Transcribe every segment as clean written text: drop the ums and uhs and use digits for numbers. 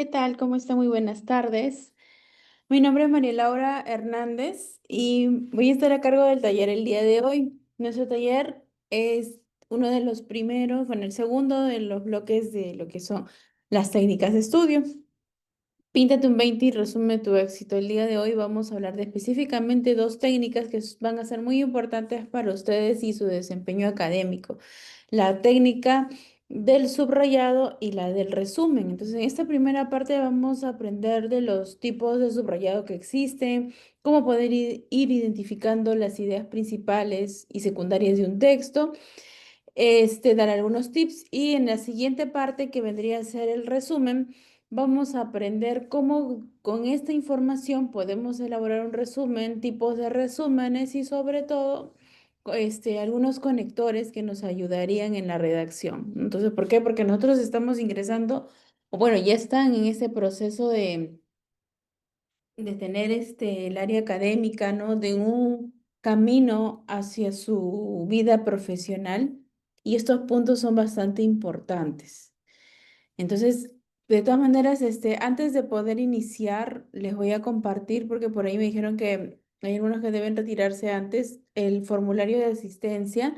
¿Qué tal? ¿Cómo está? Muy buenas tardes. Mi nombre es María Laura Hernández y voy a estar a cargo del taller el día de hoy. Nuestro taller es uno de los primeros, bueno, el segundo de los bloques de lo que son las técnicas de estudio. Píntate un 20 y resume tu éxito. El día de hoy vamos a hablar de específicamente dos técnicas que van a ser muy importantes para ustedes y su desempeño académico. La técnica del subrayado y la del resumen. Entonces, en esta primera parte vamos a aprender de los tipos de subrayado que existen, cómo poder ir identificando las ideas principales y secundarias de un texto, dar algunos tips y en la siguiente parte que vendría a ser el resumen, vamos a aprender cómo con esta información podemos elaborar un resumen, tipos de resúmenes y sobre todo algunos conectores que nos ayudarían en la redacción. Entonces, ¿por qué? Porque nosotros estamos ingresando, o bueno, ya están en ese proceso de tener el área académica, ¿no? De un camino hacia su vida profesional y estos puntos son bastante importantes. Entonces, de todas maneras, antes de poder iniciar, les voy a compartir, porque por ahí me dijeron que hay algunos que deben retirarse antes, el formulario de asistencia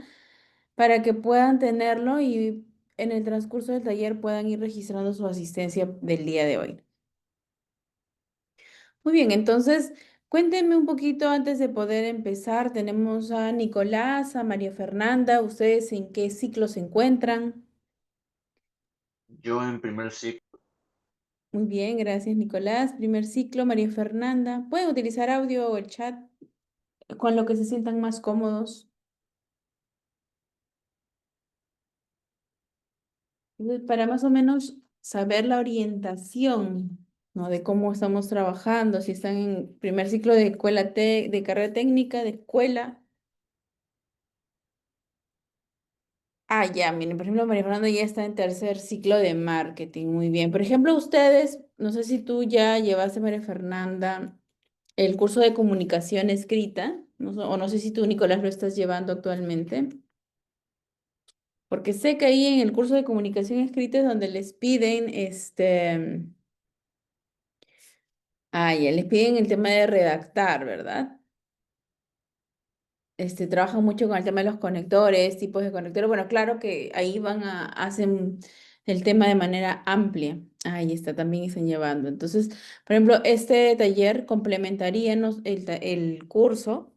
para que puedan tenerlo y en el transcurso del taller puedan ir registrando su asistencia del día de hoy. Muy bien, entonces cuéntenme un poquito antes de poder empezar. Tenemos a Nicolás, a María Fernanda. ¿Ustedes en qué ciclo se encuentran? Yo en primer ciclo, Muy bien, gracias Nicolás. Primer ciclo, María Fernanda. Pueden utilizar audio o el chat con lo que se sientan más cómodos. Entonces, para más o menos saber la orientación, ¿no? De cómo estamos trabajando, si están en primer ciclo de escuela de carrera técnica, de escuela. Ah, ya, miren, por ejemplo, María Fernanda ya está en tercer ciclo de marketing, muy bien. Por ejemplo, ustedes, no sé si tú ya llevaste, María Fernanda, el curso de comunicación escrita, o no sé si tú, Nicolás, lo estás llevando actualmente, porque sé que ahí en el curso de comunicación escrita es donde les piden, ya les piden el tema de redactar, ¿verdad? Trabajan mucho con el tema de los conectores, tipos de conectores. Bueno, claro que ahí hacen el tema de manera amplia. Ahí está, también están llevando. Entonces, por ejemplo, este taller complementaría el curso,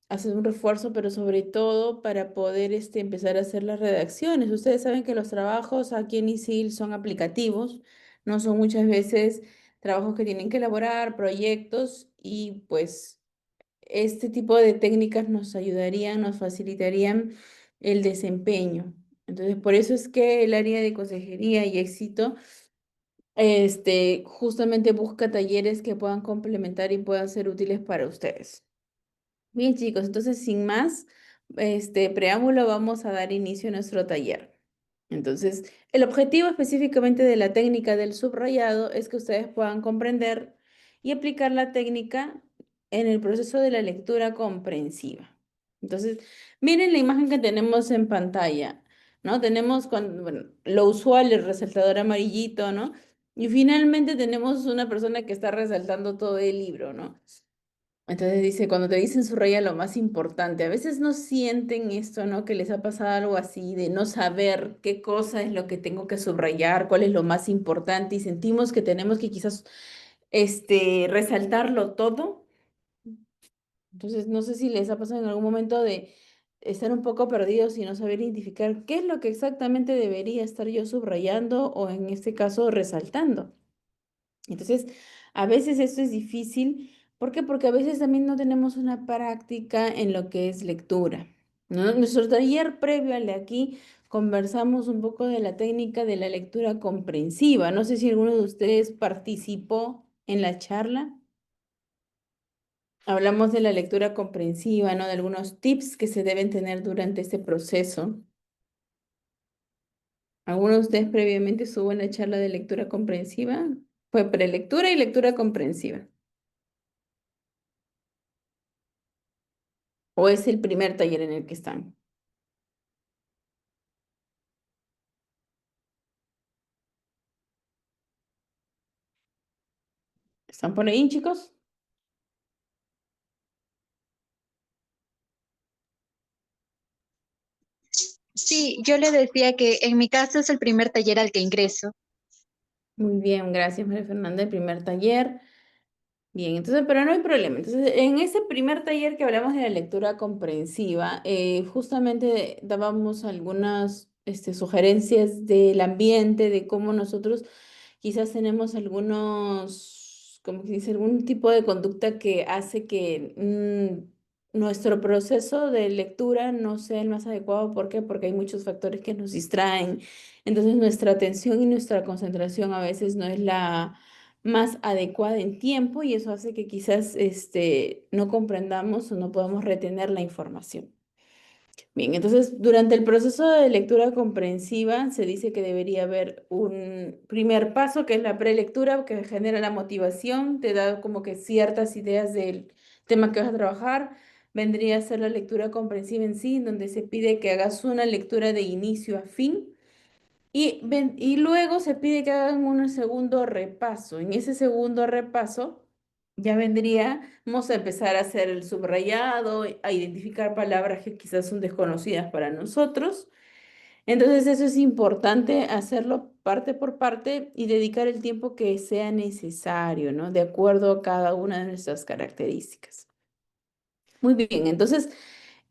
hace un refuerzo, pero sobre todo para poder empezar a hacer las redacciones. Ustedes saben que los trabajos aquí en ISIL son aplicativos, no son muchas veces trabajos que tienen que elaborar, proyectos y pues este tipo de técnicas nos ayudarían, nos facilitarían el desempeño. Entonces, por eso es que el área de consejería y éxito, justamente busca talleres que puedan complementar y puedan ser útiles para ustedes. Bien, chicos, entonces, sin más, preámbulo, vamos a dar inicio a nuestro taller. Entonces, el objetivo específicamente de la técnica del subrayado es que ustedes puedan comprender y aplicar la técnica en el proceso de la lectura comprensiva. Entonces, miren la imagen que tenemos en pantalla, ¿no? Tenemos bueno, lo usual, el resaltador amarillito, ¿no? Y finalmente tenemos una persona que está resaltando todo el libro, ¿no? Entonces dice, cuando te dicen subraya lo más importante, a veces no sienten esto, ¿no? Que les ha pasado algo así de no saber qué cosa es lo que tengo que subrayar, cuál es lo más importante y sentimos que tenemos que quizás resaltarlo todo. Entonces no sé si les ha pasado en algún momento de estar un poco perdidos y no saber identificar qué es lo que exactamente debería estar yo subrayando o en este caso resaltando. Entonces, a veces esto es difícil. ¿Por qué? Porque a veces también no tenemos una práctica en lo que es lectura, ¿no? Nuestro taller previo al de aquí conversamos un poco de la técnica de la lectura comprensiva. No sé si alguno de ustedes participó en la charla. Hablamos de la lectura comprensiva, ¿no? De algunos tips que se deben tener durante este proceso. ¿Alguno de ustedes previamente estuvo en la charla de lectura comprensiva? Fue prelectura y lectura comprensiva. ¿O es el primer taller en el que están? ¿Están por ahí, chicos? Sí, yo le decía que en mi caso es el primer taller al que ingreso. Muy bien, gracias, María Fernanda. El primer taller. Bien, entonces, pero no hay problema. Entonces, en ese primer taller que hablamos de la lectura comprensiva, justamente dábamos algunas sugerencias del ambiente, de cómo nosotros quizás tenemos algunos, como que dice, algún tipo de conducta que hace que nuestro proceso de lectura no sea el más adecuado. ¿Por qué? Porque hay muchos factores que nos distraen. Entonces, nuestra atención y nuestra concentración a veces no es la más adecuada en tiempo y eso hace que quizás no comprendamos o no podamos retener la información. Bien, entonces durante el proceso de lectura comprensiva se dice que debería haber un primer paso que es la prelectura que genera la motivación, te da como que ciertas ideas del tema que vas a trabajar. Vendría a ser la lectura comprensiva en sí, donde se pide que hagas una lectura de inicio a fin. Y luego se pide que hagan un segundo repaso. En ese segundo repaso ya vendríamos a empezar a hacer el subrayado, a identificar palabras que quizás son desconocidas para nosotros. Entonces eso es importante hacerlo parte por parte y dedicar el tiempo que sea necesario, ¿no? De acuerdo a cada una de nuestras características. Muy bien, entonces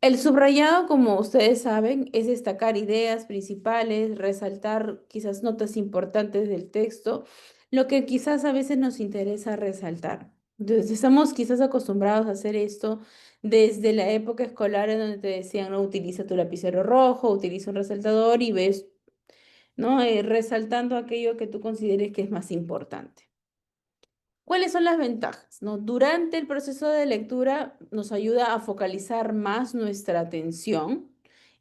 el subrayado, como ustedes saben, es destacar ideas principales, resaltar quizás notas importantes del texto, lo que quizás a veces nos interesa resaltar. Entonces, estamos quizás acostumbrados a hacer esto desde la época escolar en donde te decían, no, utiliza tu lapicero rojo, utiliza un resaltador y ves, ¿no? Resaltando aquello que tú consideres que es más importante. ¿Cuáles son las ventajas? ¿No? Durante el proceso de lectura nos ayuda a focalizar más nuestra atención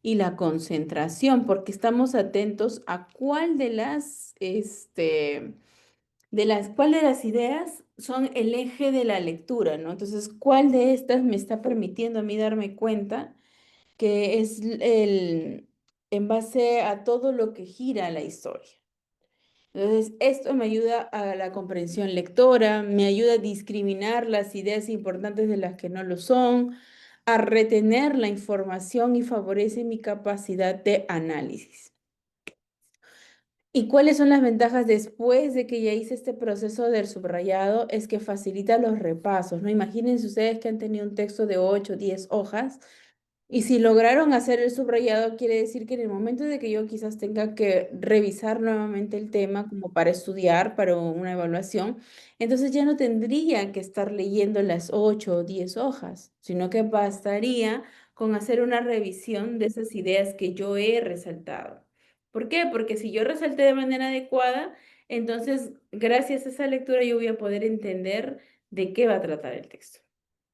y la concentración, porque estamos atentos a cuál de las ideas son el eje de la lectura, ¿no? Entonces, ¿cuál de estas me está permitiendo a mí darme cuenta que es en base a todo lo que gira la historia? Entonces, esto me ayuda a la comprensión lectora, me ayuda a discriminar las ideas importantes de las que no lo son, a retener la información y favorece mi capacidad de análisis. ¿Y cuáles son las ventajas después de que ya hice este proceso del subrayado? Es que facilita los repasos, ¿no? Imagínense ustedes que han tenido un texto de 8 o 10 hojas y si lograron hacer el subrayado, quiere decir que en el momento de que yo quizás tenga que revisar nuevamente el tema como para estudiar, para una evaluación, entonces ya no tendría que estar leyendo las 8 o 10 hojas, sino que bastaría con hacer una revisión de esas ideas que yo he resaltado. ¿Por qué? Porque si yo resalté de manera adecuada, entonces gracias a esa lectura yo voy a poder entender de qué va a tratar el texto.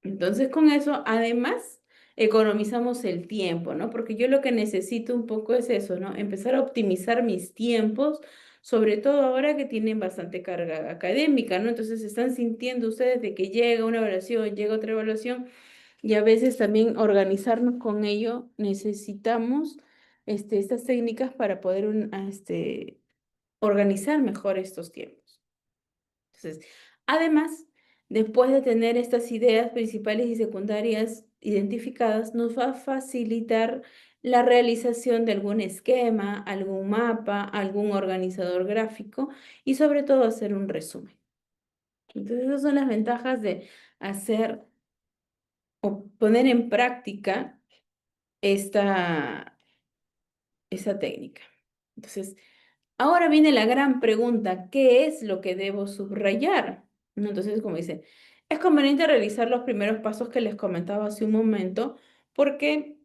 Entonces, con eso, además, economizamos el tiempo, ¿no? Porque yo lo que necesito un poco es eso, ¿no? Empezar a optimizar mis tiempos, sobre todo ahora que tienen bastante carga académica, ¿no? Entonces, están sintiendo ustedes de que llega una evaluación, llega otra evaluación, y a veces también organizarnos con ello, necesitamos estas técnicas para poder organizar mejor estos tiempos. Entonces, además, después de tener estas ideas principales y secundarias identificadas, nos va a facilitar la realización de algún esquema, algún mapa, algún organizador gráfico y sobre todo hacer un resumen. Entonces, esas son las ventajas de hacer o poner en práctica esta, esta técnica. Entonces, ahora viene la gran pregunta, ¿qué es lo que debo subrayar? ¿No? Entonces, como dice, es conveniente realizar los primeros pasos que les comentaba hace un momento, porque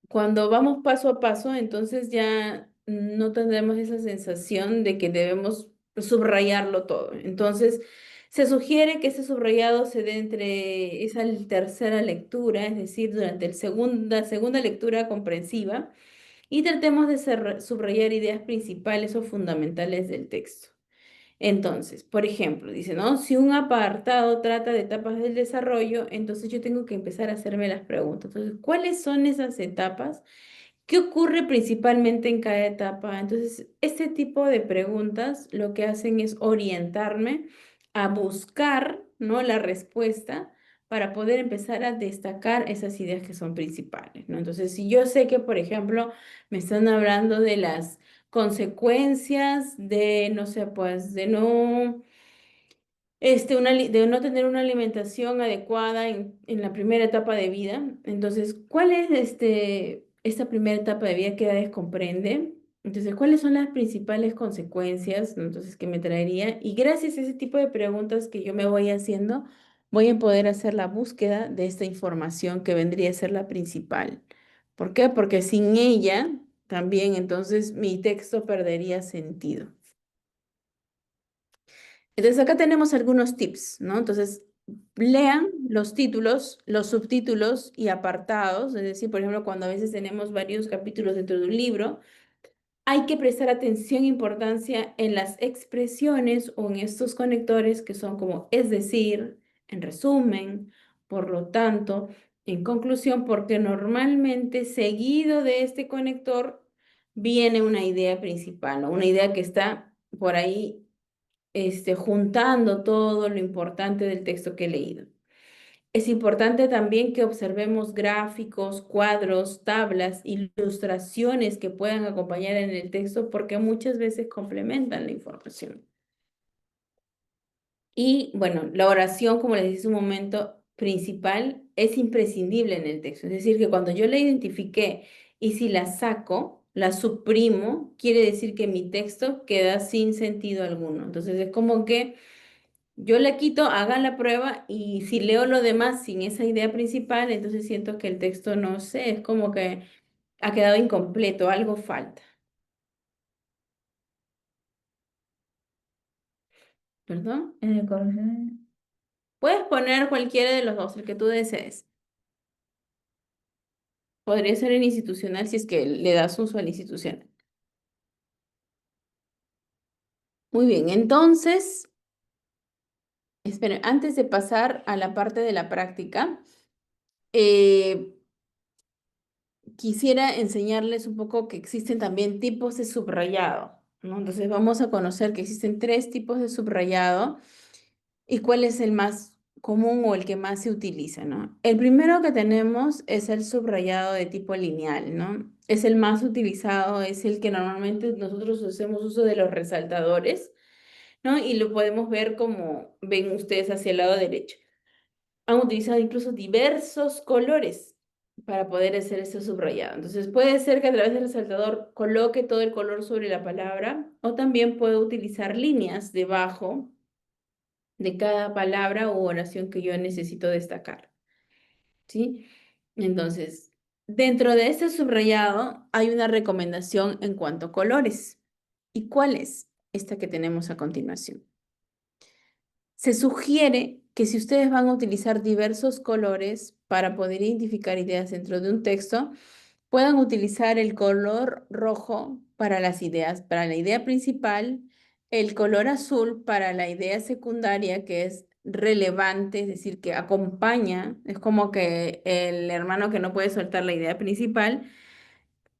cuando vamos paso a paso, entonces ya no tendremos esa sensación de que debemos subrayarlo todo. Entonces, se sugiere que ese subrayado se dé entre esa tercera lectura, es decir, durante la segunda lectura comprensiva y tratemos de subrayar ideas principales o fundamentales del texto. Entonces, por ejemplo, dice, ¿no? Si un apartado trata de etapas del desarrollo, entonces yo tengo que empezar a hacerme las preguntas. Entonces, ¿cuáles son esas etapas? ¿Qué ocurre principalmente en cada etapa? Entonces, este tipo de preguntas lo que hacen es orientarme a buscar, ¿no? La respuesta para poder empezar a destacar esas ideas que son principales, ¿no? Entonces, si yo sé que, por ejemplo, me están hablando de las consecuencias de, no sé, pues, de no de no tener una alimentación adecuada en la primera etapa de vida. Entonces, ¿cuál es esta primera etapa de vida? ¿Qué edades comprende? Entonces, ¿cuáles son las principales consecuencias, ¿no? Entonces, que me traería? Y gracias a ese tipo de preguntas que yo me voy haciendo, voy a poder hacer la búsqueda de esta información que vendría a ser la principal. ¿Por qué? Porque sin ella, también entonces mi texto perdería sentido. Entonces acá tenemos algunos tips, ¿no? Entonces, lean los títulos, los subtítulos y apartados, es decir, por ejemplo, cuando a veces tenemos varios capítulos dentro de un libro, hay que prestar atención e importancia en las expresiones o en estos conectores que son como es decir, en resumen, por lo tanto, en conclusión, porque normalmente seguido de este conector viene una idea principal, ¿no? Una idea que está por ahí juntando todo lo importante del texto que he leído. Es importante también que observemos gráficos, cuadros, tablas, ilustraciones que puedan acompañar en el texto porque muchas veces complementan la información. Y bueno, la oración, como les dije un momento, principal es imprescindible en el texto. Es decir, que cuando yo la identifiqué y si la saco, la suprimo, quiere decir que mi texto queda sin sentido alguno. Entonces es como que yo le quito, hagan la prueba y si leo lo demás sin esa idea principal, entonces siento que el texto, no sé, es como que ha quedado incompleto, algo falta. ¿Perdón? Corrección. Puedes poner cualquiera de los dos, el que tú desees. Podría ser en institucional si es que le das uso al institucional. Muy bien, entonces, esperen, antes de pasar a la parte de la práctica, eh, quisiera enseñarles un poco que existen también tipos de subrayado, ¿no? Entonces vamos a conocer que existen tres tipos de subrayado y cuál es el más común o el que más se utiliza, ¿no? El primero que tenemos es el subrayado de tipo lineal, ¿no? Es el más utilizado, es el que normalmente nosotros hacemos uso de los resaltadores, ¿no? Y lo podemos ver como ven ustedes hacia el lado derecho. Han utilizado incluso diversos colores para poder hacer ese subrayado. Entonces puede ser que a través del resaltador coloque todo el color sobre la palabra o también puedo utilizar líneas debajo de cada palabra u oración que yo necesito destacar, ¿sí? Entonces, dentro de este subrayado hay una recomendación en cuanto a colores. ¿Y cuál es? Esta que tenemos a continuación. Se sugiere que si ustedes van a utilizar diversos colores para poder identificar ideas dentro de un texto, puedan utilizar el color rojo para las ideas, para la idea principal, el color azul para la idea secundaria que es relevante, es decir, que acompaña, es como que el hermano que no puede soltar la idea principal.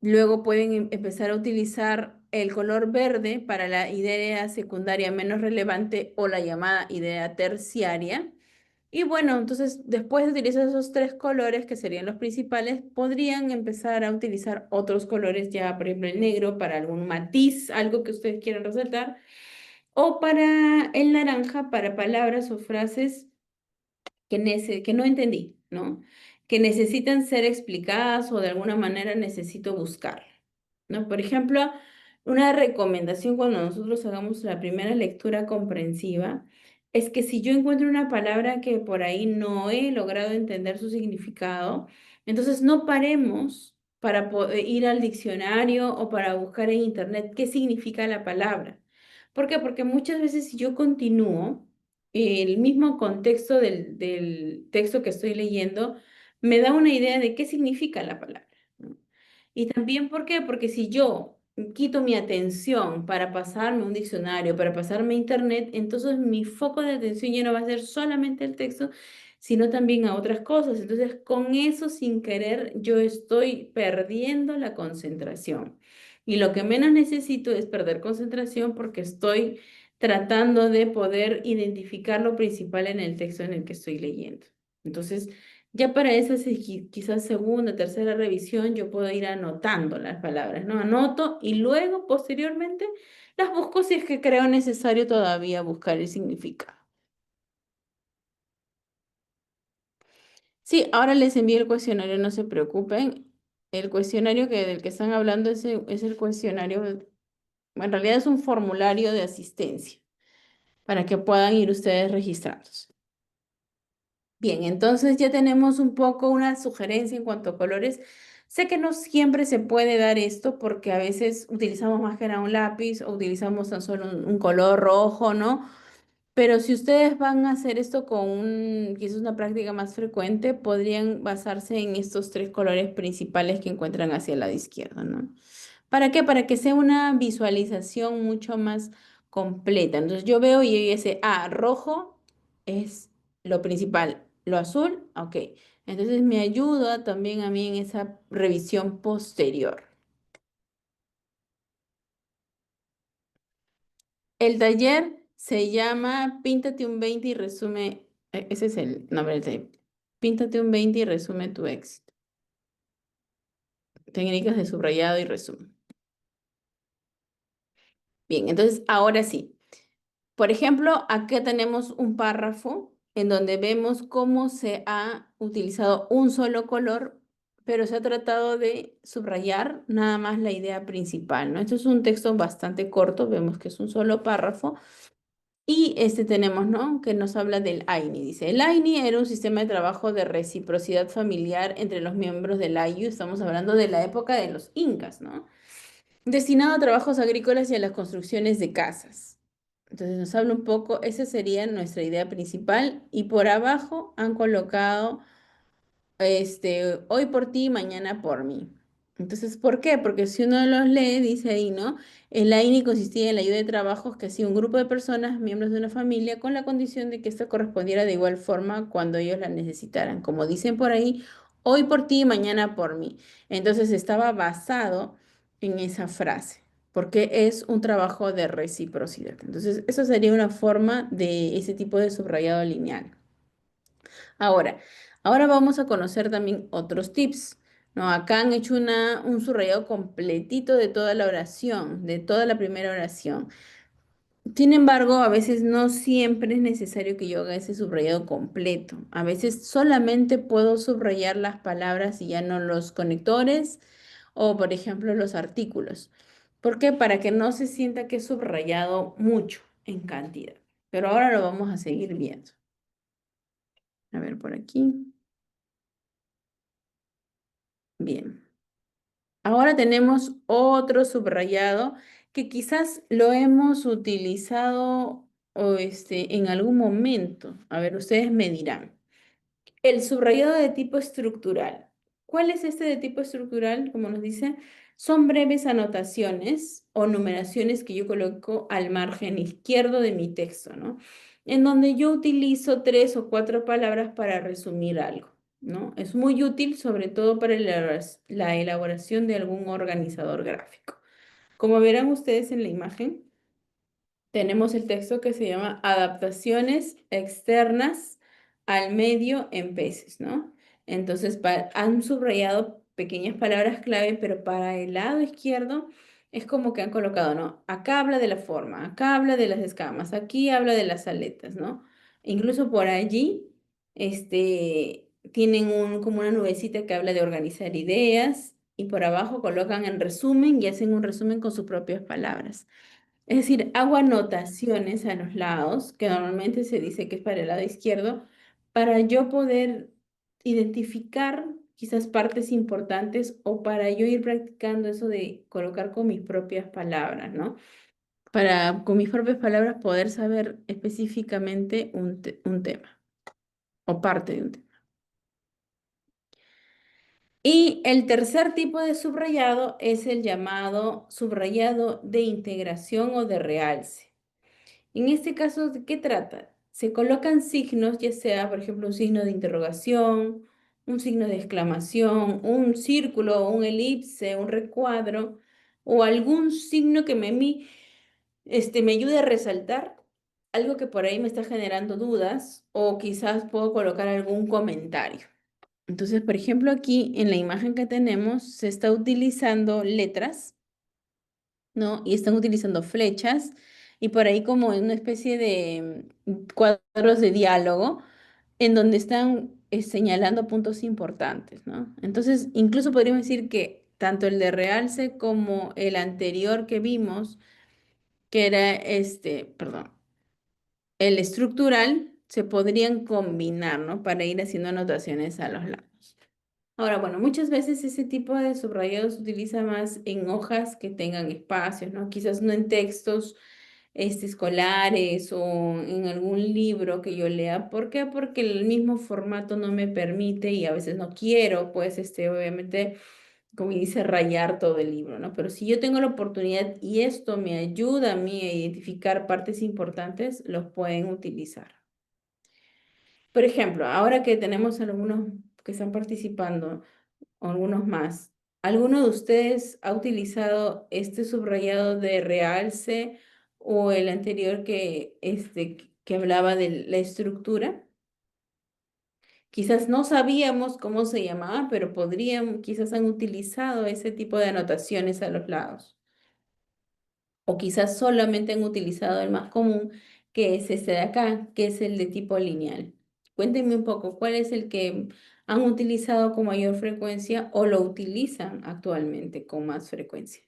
Luego pueden empezar a utilizar el color verde para la idea secundaria menos relevante o la llamada idea terciaria. Y bueno, entonces después de utilizar esos tres colores que serían los principales, podrían empezar a utilizar otros colores ya, por ejemplo, el negro para algún matiz, algo que ustedes quieran resaltar, o para el naranja para palabras o frases que no entendí, ¿no? Que necesitan ser explicadas o de alguna manera necesito buscar, ¿no? Por ejemplo, una recomendación cuando nosotros hagamos la primera lectura comprensiva es que si yo encuentro una palabra que por ahí no he logrado entender su significado, entonces no paremos para ir al diccionario o para buscar en internet qué significa la palabra. ¿Por qué? Porque muchas veces si yo continúo, el mismo contexto del texto que estoy leyendo me da una idea de qué significa la palabra, ¿no? Y también, ¿por qué? Porque si yo quito mi atención para pasarme a un diccionario, para pasarme a internet, entonces mi foco de atención ya no va a ser solamente el texto, sino también a otras cosas. Entonces, con eso, sin querer, yo estoy perdiendo la concentración. Y lo que menos necesito es perder concentración porque estoy tratando de poder identificar lo principal en el texto en el que estoy leyendo. Entonces, ya para esa quizás segunda, tercera revisión, yo puedo ir anotando las palabras, ¿no? Anoto y luego, posteriormente, las busco si es que creo necesario todavía buscar el significado. Sí, ahora les envío el cuestionario, no se preocupen. El cuestionario del que están hablando es el cuestionario, en realidad es un formulario de asistencia para que puedan ir ustedes registrándose. Bien, entonces ya tenemos un poco una sugerencia en cuanto a colores. Sé que no siempre se puede dar esto porque a veces utilizamos más que nada un lápiz o utilizamos tan solo un color rojo, ¿no? Pero si ustedes van a hacer esto con quizás una práctica más frecuente, podrían basarse en estos tres colores principales que encuentran hacia el lado izquierdo, ¿no? ¿Para qué? Para que sea una visualización mucho más completa. Entonces yo veo y yo sé, rojo es lo principal, lo azul, ok. Entonces me ayuda también a mí en esa revisión posterior. El taller se llama Píntate un 20 y resume, ese es el nombre del taller. Píntate un 20 y resume tu éxito. Técnicas de subrayado y resumen. Bien, entonces ahora sí. Por ejemplo, acá tenemos un párrafo en donde vemos cómo se ha utilizado un solo color, pero se ha tratado de subrayar nada más la idea principal, ¿no? Esto es un texto bastante corto, vemos que es un solo párrafo. Y este tenemos, ¿no? Que nos habla del AINI. Dice, el AINI era un sistema de trabajo de reciprocidad familiar entre los miembros del AIU. Estamos hablando de la época de los incas, ¿no? Destinado a trabajos agrícolas y a las construcciones de casas. Entonces nos habla un poco, esa sería nuestra idea principal. Y por abajo han colocado hoy por ti, mañana por mí. Entonces, ¿por qué? Porque si uno los lee, dice ahí, ¿no? El AINI consistía en la ayuda de trabajos que hacía un grupo de personas, miembros de una familia, con la condición de que ésta correspondiera de igual forma cuando ellos la necesitaran. Como dicen por ahí, hoy por ti, mañana por mí. Entonces estaba basado en esa frase, porque es un trabajo de reciprocidad. Entonces, eso sería una forma de ese tipo de subrayado lineal. Ahora, ahora vamos a conocer también otros tips. ¿No? Acá han hecho un subrayado completito de toda la oración, de toda la primera oración. Sin embargo, a veces no siempre es necesario que yo haga ese subrayado completo. A veces solamente puedo subrayar las palabras y ya no los conectores o, por ejemplo, los artículos. ¿Por qué? Para que no se sienta que he subrayado mucho en cantidad. Pero ahora lo vamos a seguir viendo. A ver por aquí. Bien. Ahora tenemos otro subrayado que quizás lo hemos utilizado en algún momento. A ver, ustedes me dirán. El subrayado de tipo estructural. ¿Cuál es este de tipo estructural? Como nos dice, son breves anotaciones o numeraciones que yo coloco al margen izquierdo de mi texto, ¿no? En donde yo utilizo 3 o 4 palabras para resumir algo, ¿no? Es muy útil, sobre todo para la elaboración de algún organizador gráfico. Como verán ustedes en la imagen, tenemos el texto que se llama Adaptaciones externas al medio en peces, ¿no? Entonces, han subrayado pequeñas palabras clave, pero para el lado izquierdo es como que han colocado, ¿no? Acá habla de la forma, acá habla de las escamas, aquí habla de las aletas, ¿no? Incluso por allí, tienen como una nubecita que habla de organizar ideas y por abajo colocan en resumen y hacen un resumen con sus propias palabras. Es decir, hago anotaciones a los lados, que normalmente se dice que es para el lado izquierdo, para yo poder identificar quizás partes importantes o para yo ir practicando eso de colocar con mis propias palabras, ¿no? Para con mis propias palabras poder saber específicamente un tema o parte de un tema. Y el tercer tipo de subrayado es el llamado subrayado de integración o de realce. En este caso, ¿de qué trata? Se colocan signos, ya sea, por ejemplo, un signo de interrogación, un signo de exclamación, un círculo, un elipse, un recuadro, o algún signo que me ayude a resaltar algo que por ahí me está generando dudas o quizás puedo colocar algún comentario. Entonces, por ejemplo, aquí en la imagen que tenemos se está utilizando letras, ¿no? Y están utilizando flechas y por ahí como una especie de cuadros de diálogo en donde están señalando puntos importantes, ¿no? Entonces, incluso podríamos decir que tanto el de realce como el anterior que vimos, que era perdón, el estructural, se podrían combinar, ¿no? Para ir haciendo anotaciones a los lados. Ahora, bueno, muchas veces ese tipo de subrayado se utiliza más en hojas que tengan espacios, ¿no? Quizás no en textos escolares o en algún libro que yo lea. ¿Por qué? Porque el mismo formato no me permite y a veces no quiero, pues, obviamente, como dice, rayar todo el libro, ¿no? Pero si yo tengo la oportunidad y esto me ayuda a mí a identificar partes importantes, los pueden utilizar. Por ejemplo, ahora que tenemos algunos que están participando, o algunos más, ¿alguno de ustedes ha utilizado este subrayado de realce o el anterior que hablaba de la estructura? Quizás no sabíamos cómo se llamaba, pero quizás han utilizado ese tipo de anotaciones a los lados. O quizás solamente han utilizado el más común, que es este de acá, que es el de tipo lineal. Cuéntenme un poco, ¿cuál es el que han utilizado con mayor frecuencia o lo utilizan actualmente con más frecuencia?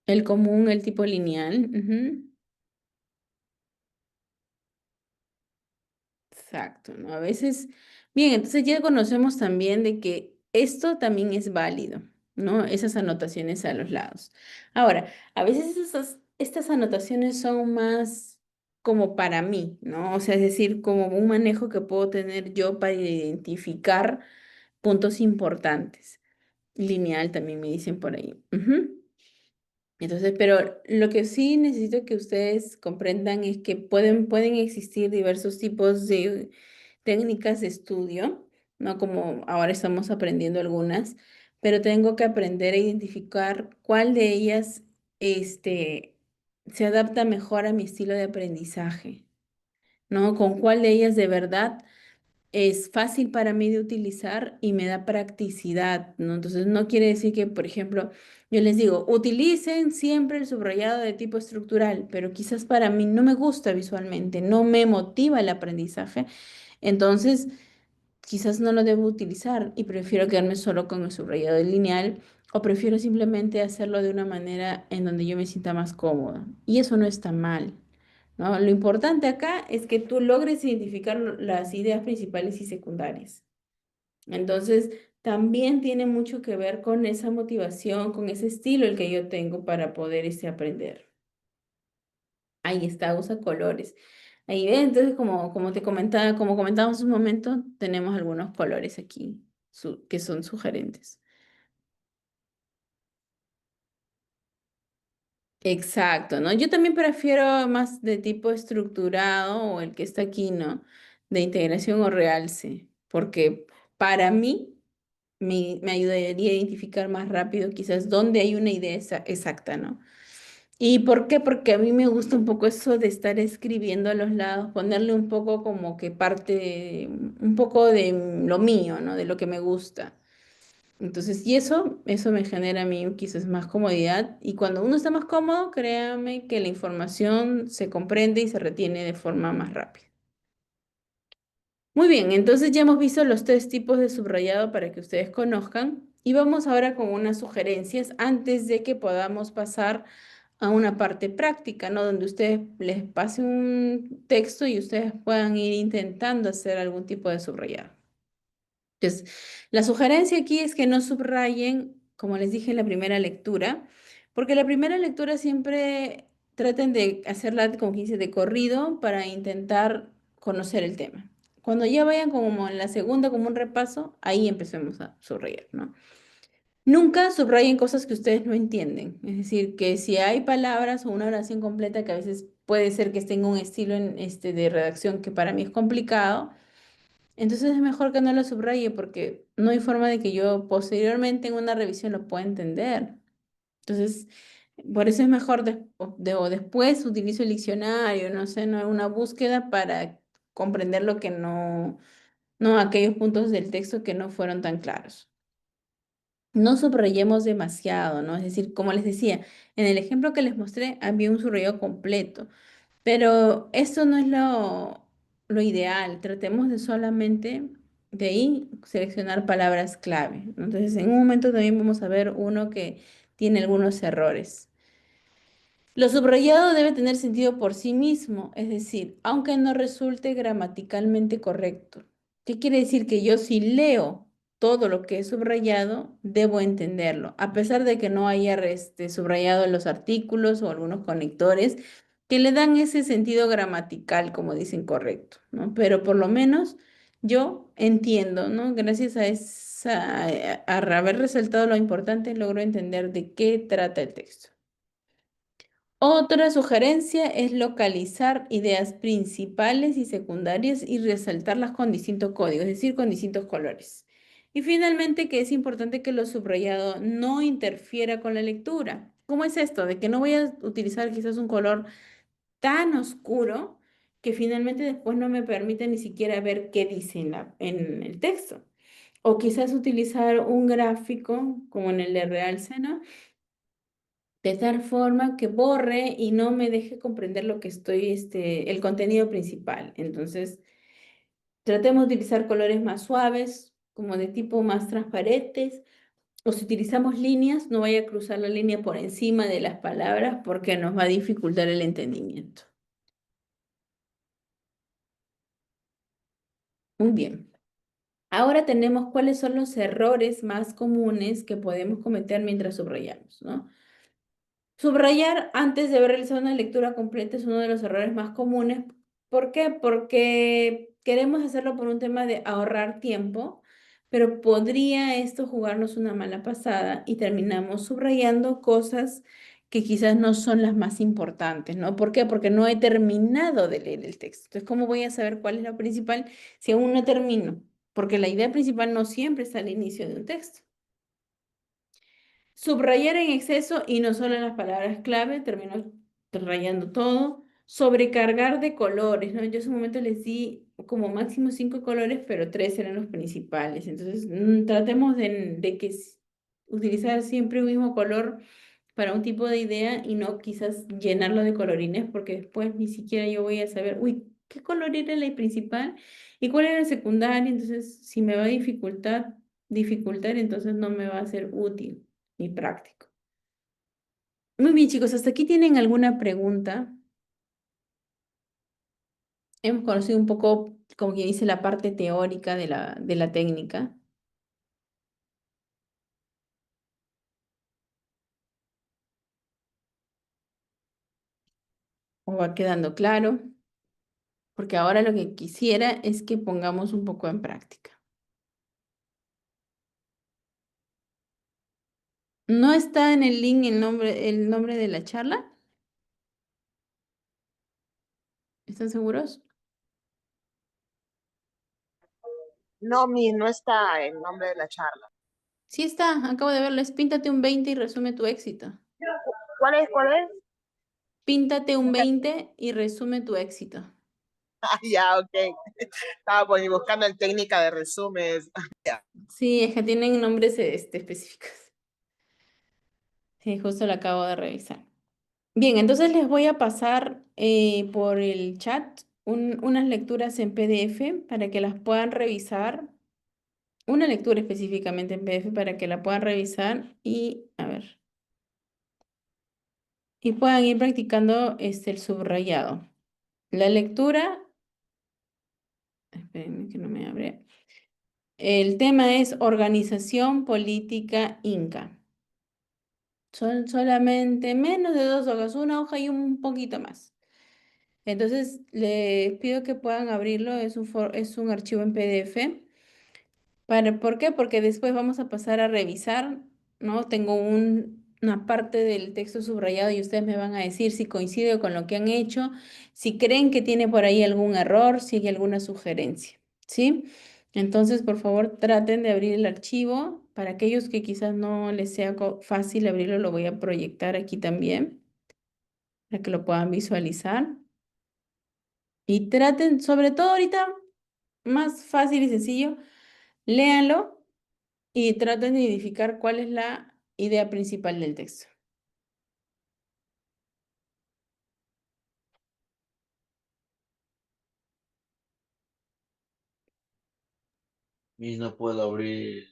El común, el tipo lineal. Ujú. Exacto, ¿no? A veces, bien, entonces ya conocemos también de que esto también es válido, ¿no? Esas anotaciones a los lados. Ahora, a veces estas anotaciones son más como para mí, ¿no? O sea, es decir, como un manejo que puedo tener yo para identificar puntos importantes. Lineal también me dicen por ahí. Ujú. Entonces, pero lo que sí necesito que ustedes comprendan es que pueden existir diversos tipos de técnicas de estudio, ¿no? Como ahora estamos aprendiendo algunas, pero tengo que aprender a identificar cuál de ellas, se adapta mejor a mi estilo de aprendizaje, ¿no? Con cuál de ellas de verdad es fácil para mí de utilizar y me da practicidad, ¿no? Entonces, no quiere decir que, por ejemplo, yo les digo, utilicen siempre el subrayado de tipo estructural, pero quizás para mí no me gusta visualmente, no me motiva el aprendizaje, entonces quizás no lo debo utilizar y prefiero quedarme solo con el subrayado lineal o prefiero simplemente hacerlo de una manera en donde yo me sienta más cómoda. Y eso no está mal, ¿no? Lo importante acá es que tú logres identificar las ideas principales y secundarias. Entonces, también tiene mucho que ver con esa motivación, con ese estilo el que yo tengo para poder aprender. Ahí está, usa colores. Ahí ven, entonces como te comentaba, como comentábamos un momento, tenemos algunos colores aquí que son sugerentes. Exacto, ¿no? Yo también prefiero más de tipo estructurado o el que está aquí, ¿no? De integración o realce, porque para mí me ayudaría a identificar más rápido quizás dónde hay una idea exacta, ¿no? ¿Y por qué? Porque a mí me gusta un poco eso de estar escribiendo a los lados, ponerle un poco como que un poco de lo mío, ¿no? De lo que me gusta. Entonces, y eso me genera a mí quizás más comodidad. Y cuando uno está más cómodo, créame que la información se comprende y se retiene de forma más rápida. Muy bien, entonces ya hemos visto los tres tipos de subrayado para que ustedes conozcan. Y vamos ahora con unas sugerencias antes de que podamos pasar a una parte práctica, ¿no? Donde ustedes les pase un texto y ustedes puedan ir intentando hacer algún tipo de subrayado. Entonces, la sugerencia aquí es que no subrayen, como les dije en la primera lectura, porque la primera lectura siempre traten de hacerla, como que dice, de corrido para intentar conocer el tema. Cuando ya vayan como en la segunda, como un repaso, ahí empecemos a subrayar, ¿no? Nunca subrayen cosas que ustedes no entienden. Es decir, que si hay palabras o una oración completa que a veces puede ser que tenga un estilo de redacción que para mí es complicado, entonces es mejor que no lo subraye porque no hay forma de que yo posteriormente en una revisión lo pueda entender. Entonces, por eso es mejor o después utilizo el diccionario, no sé, no una búsqueda para comprender lo que no aquellos puntos del texto que no fueron tan claros. No subrayemos demasiado, ¿no? Es decir, como les decía, en el ejemplo que les mostré había un subrayado completo, pero esto no es lo ideal. Tratemos de solamente de ahí seleccionar palabras clave, ¿no? Entonces, en un momento también vamos a ver uno que tiene algunos errores. Lo subrayado debe tener sentido por sí mismo, es decir, aunque no resulte gramaticalmente correcto. ¿Qué quiere decir? Que yo si leo todo lo que es subrayado, debo entenderlo, a pesar de que no haya subrayado los artículos o algunos conectores que le dan ese sentido gramatical, como dicen, correcto, ¿no? Pero por lo menos yo entiendo, ¿no? Gracias a haber resaltado lo importante, logro entender de qué trata el texto. Otra sugerencia es localizar ideas principales y secundarias y resaltarlas con distintos códigos, es decir, con distintos colores. Y finalmente, que es importante que lo subrayado no interfiera con la lectura. ¿Cómo es esto? De que no voy a utilizar quizás un color tan oscuro que finalmente después no me permite ni siquiera ver qué dice en el texto. O quizás utilizar un gráfico, como en el de realce, ¿no? De tal forma que borre y no me deje comprender lo que el contenido principal. Entonces, tratemos de utilizar colores más suaves, como de tipo más transparentes, o si utilizamos líneas, no vaya a cruzar la línea por encima de las palabras porque nos va a dificultar el entendimiento. Muy bien. Ahora tenemos cuáles son los errores más comunes que podemos cometer mientras subrayamos, ¿no? Subrayar antes de haber realizado una lectura completa es uno de los errores más comunes. ¿Por qué? Porque queremos hacerlo por un tema de ahorrar tiempo, pero podría esto jugarnos una mala pasada y terminamos subrayando cosas que quizás no son las más importantes, ¿no? ¿Por qué? Porque no he terminado de leer el texto. Entonces, ¿cómo voy a saber cuál es la principal si aún no termino? Porque la idea principal no siempre está al inicio de un texto. Subrayar en exceso y no solo en las palabras clave, termino rayando todo. Sobrecargar de colores, ¿no? Yo en su momento les di como máximo 5 colores, pero 3 eran los principales. Entonces, tratemos de utilizar siempre un mismo color para un tipo de idea y no quizás llenarlo de colorines, porque después ni siquiera yo voy a saber, uy, ¿qué color era la principal y cuál era el secundario? Entonces, si me va a dificultar, entonces no me va a ser útil y práctico. Muy bien, chicos, ¿hasta aquí tienen alguna pregunta? Hemos conocido un poco, como quien dice, la parte teórica de la técnica. ¿O va quedando claro? Porque ahora lo que quisiera es que pongamos un poco en práctica. ¿No está en el link el nombre de la charla? ¿Están seguros? No, no está el nombre de la charla. Sí está, acabo de verlo. Es Píntate un 20 y resume tu éxito. ¿Cuál es? ¿Cuál es? Píntate un 20 y resume tu éxito. Ah, ya, ok. Estaba pues buscando el técnica de resúmenes. Sí, es que tienen nombres específicos. Sí, justo lo acabo de revisar. Bien, entonces les voy a pasar por el chat unas lecturas en PDF para que las puedan revisar. Una lectura específicamente en PDF para que la puedan revisar y, a ver, y puedan ir practicando el subrayado. La lectura, espérenme que no me abre. El tema es Organización Política Inca. Son solamente menos de 2 hojas, una hoja y un poquito más. Entonces, les pido que puedan abrirlo, es un archivo en PDF. ¿Por qué? Porque después vamos a pasar a revisar, ¿no? Tengo una parte del texto subrayado y ustedes me van a decir si coincide con lo que han hecho, si creen que tiene por ahí algún error, si hay alguna sugerencia, ¿sí? Entonces, por favor, traten de abrir el archivo Para aquellos que quizás no les sea fácil abrirlo, lo voy a proyectar aquí también para que lo puedan visualizar. Y traten, sobre todo ahorita, más fácil y sencillo, léanlo y traten de identificar cuál es la idea principal del texto. Y no puedo abrir.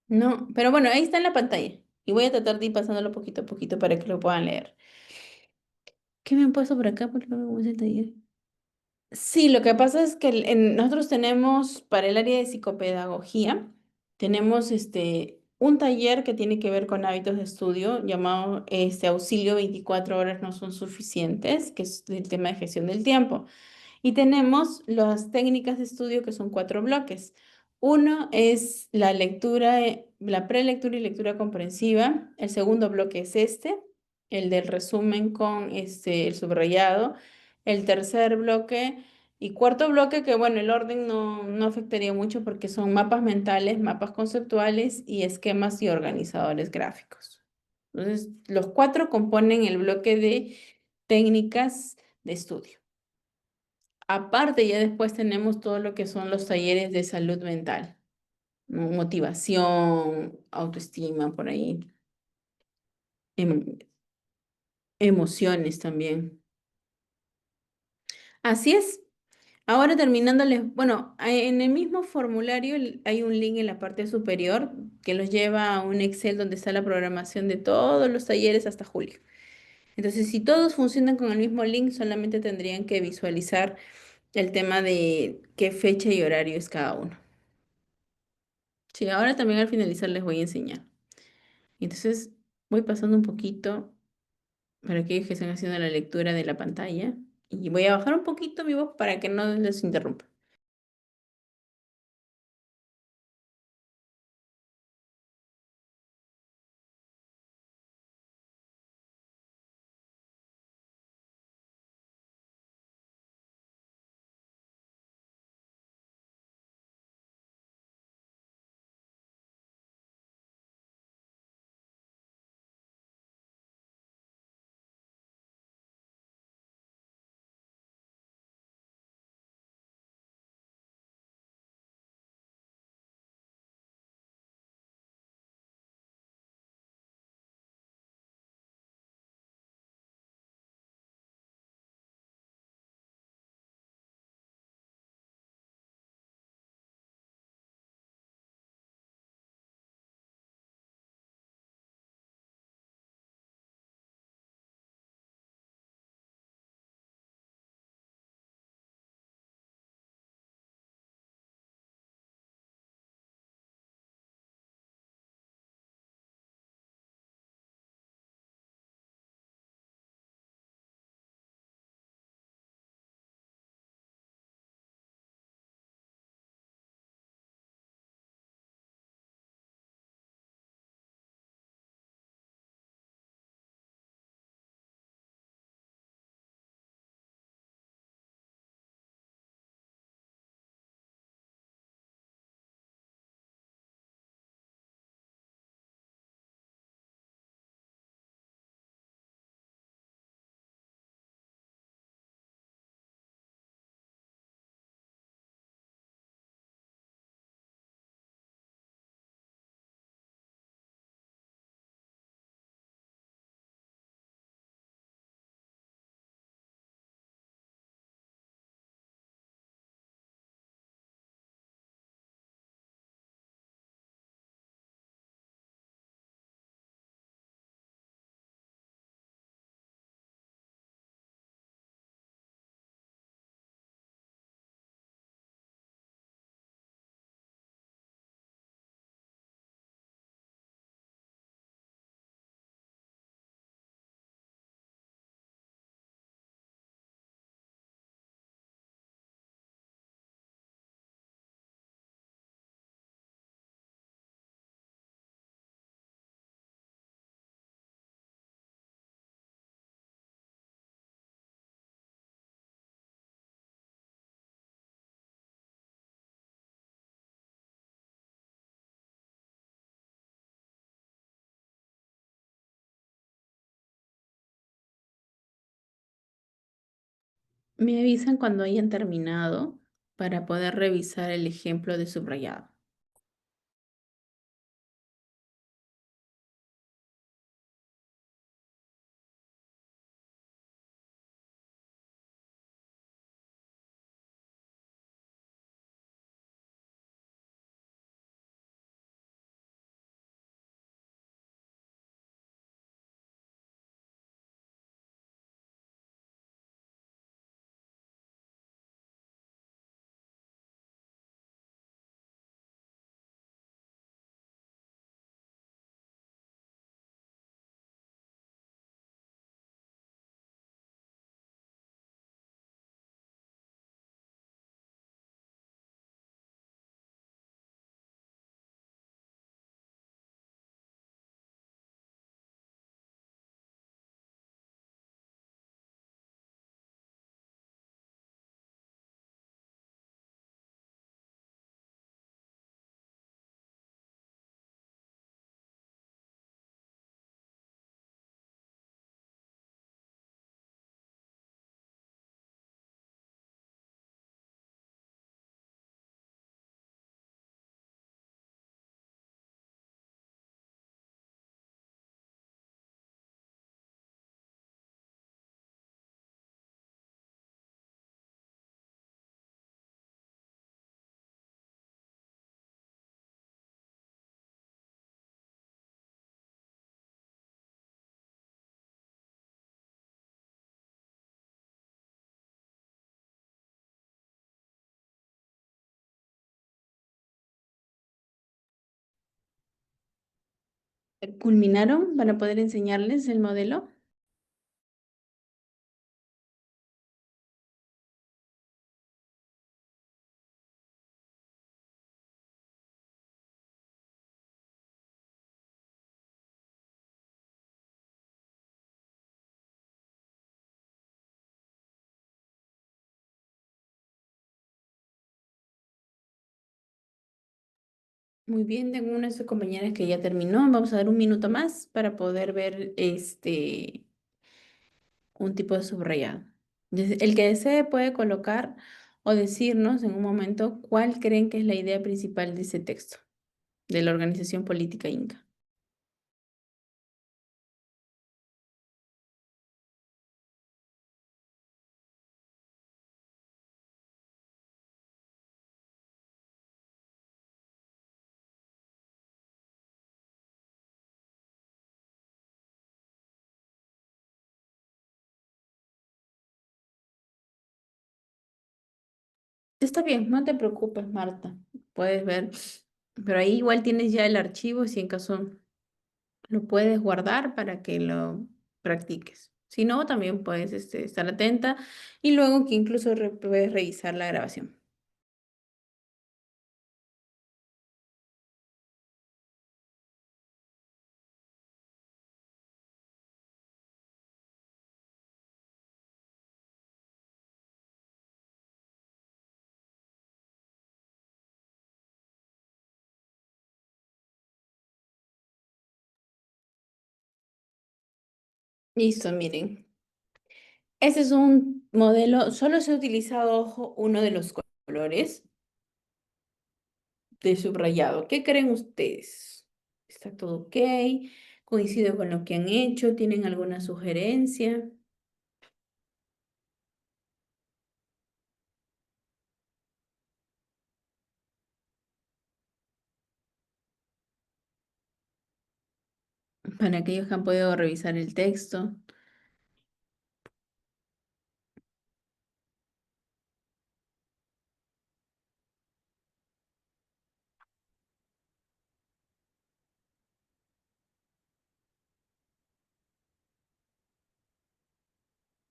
No, pero bueno, ahí está en la pantalla. Y voy a tratar de ir pasándolo poquito a poquito para que lo puedan leer. ¿Qué me han puesto por acá? Por favor, ese taller. Sí, lo que pasa es que nosotros tenemos para el área de psicopedagogía, tenemos un taller que tiene que ver con hábitos de estudio llamado Auxilio 24 horas no son suficientes, que es el tema de gestión del tiempo. Y tenemos las técnicas de estudio que son 4 bloques. Uno es la lectura, la prelectura y lectura comprensiva. El segundo bloque es el del resumen con el subrayado. El tercer bloque y cuarto bloque, que bueno, el orden no afectaría mucho porque son mapas mentales, mapas conceptuales y esquemas y organizadores gráficos. Entonces, los 4 componen el bloque de técnicas de estudio. Aparte, ya después tenemos todo lo que son los talleres de salud mental, ¿no? Motivación, autoestima, por ahí, em- emociones también. Así es. Ahora terminándoles, bueno, en el mismo formulario hay un link en la parte superior que los lleva a un Excel donde está la programación de todos los talleres hasta julio. Entonces, si todos funcionan con el mismo link, solamente tendrían que visualizar el tema de qué fecha y horario es cada uno. Sí, ahora también al finalizar les voy a enseñar. Entonces voy pasando un poquito para aquellos que estén haciendo la lectura de la pantalla y voy a bajar un poquito mi voz para que no les interrumpa. Me avisan cuando hayan terminado para poder revisar el ejemplo de subrayado. ¿Culminaron para poder enseñarles el modelo? Muy bien, tengo una de sus compañeras que ya terminó. Vamos a dar un minuto más para poder ver un tipo de subrayado. El que desee puede colocar o decirnos en un momento cuál creen que es la idea principal de ese texto, de la organización política inca. Está bien, no te preocupes, Marta. Puedes ver, pero ahí igual tienes ya el archivo si en caso lo puedes guardar para que lo practiques. Si no, también puedes estar atenta y luego que incluso puedes revisar la grabación. Listo, miren. Este es un modelo, solo se ha utilizado, ojo, uno de los colores de subrayado. ¿Qué creen ustedes? ¿Está todo ok? ¿Coincide con lo que han hecho? ¿Tienen alguna sugerencia? Para aquellos que han podido revisar el texto.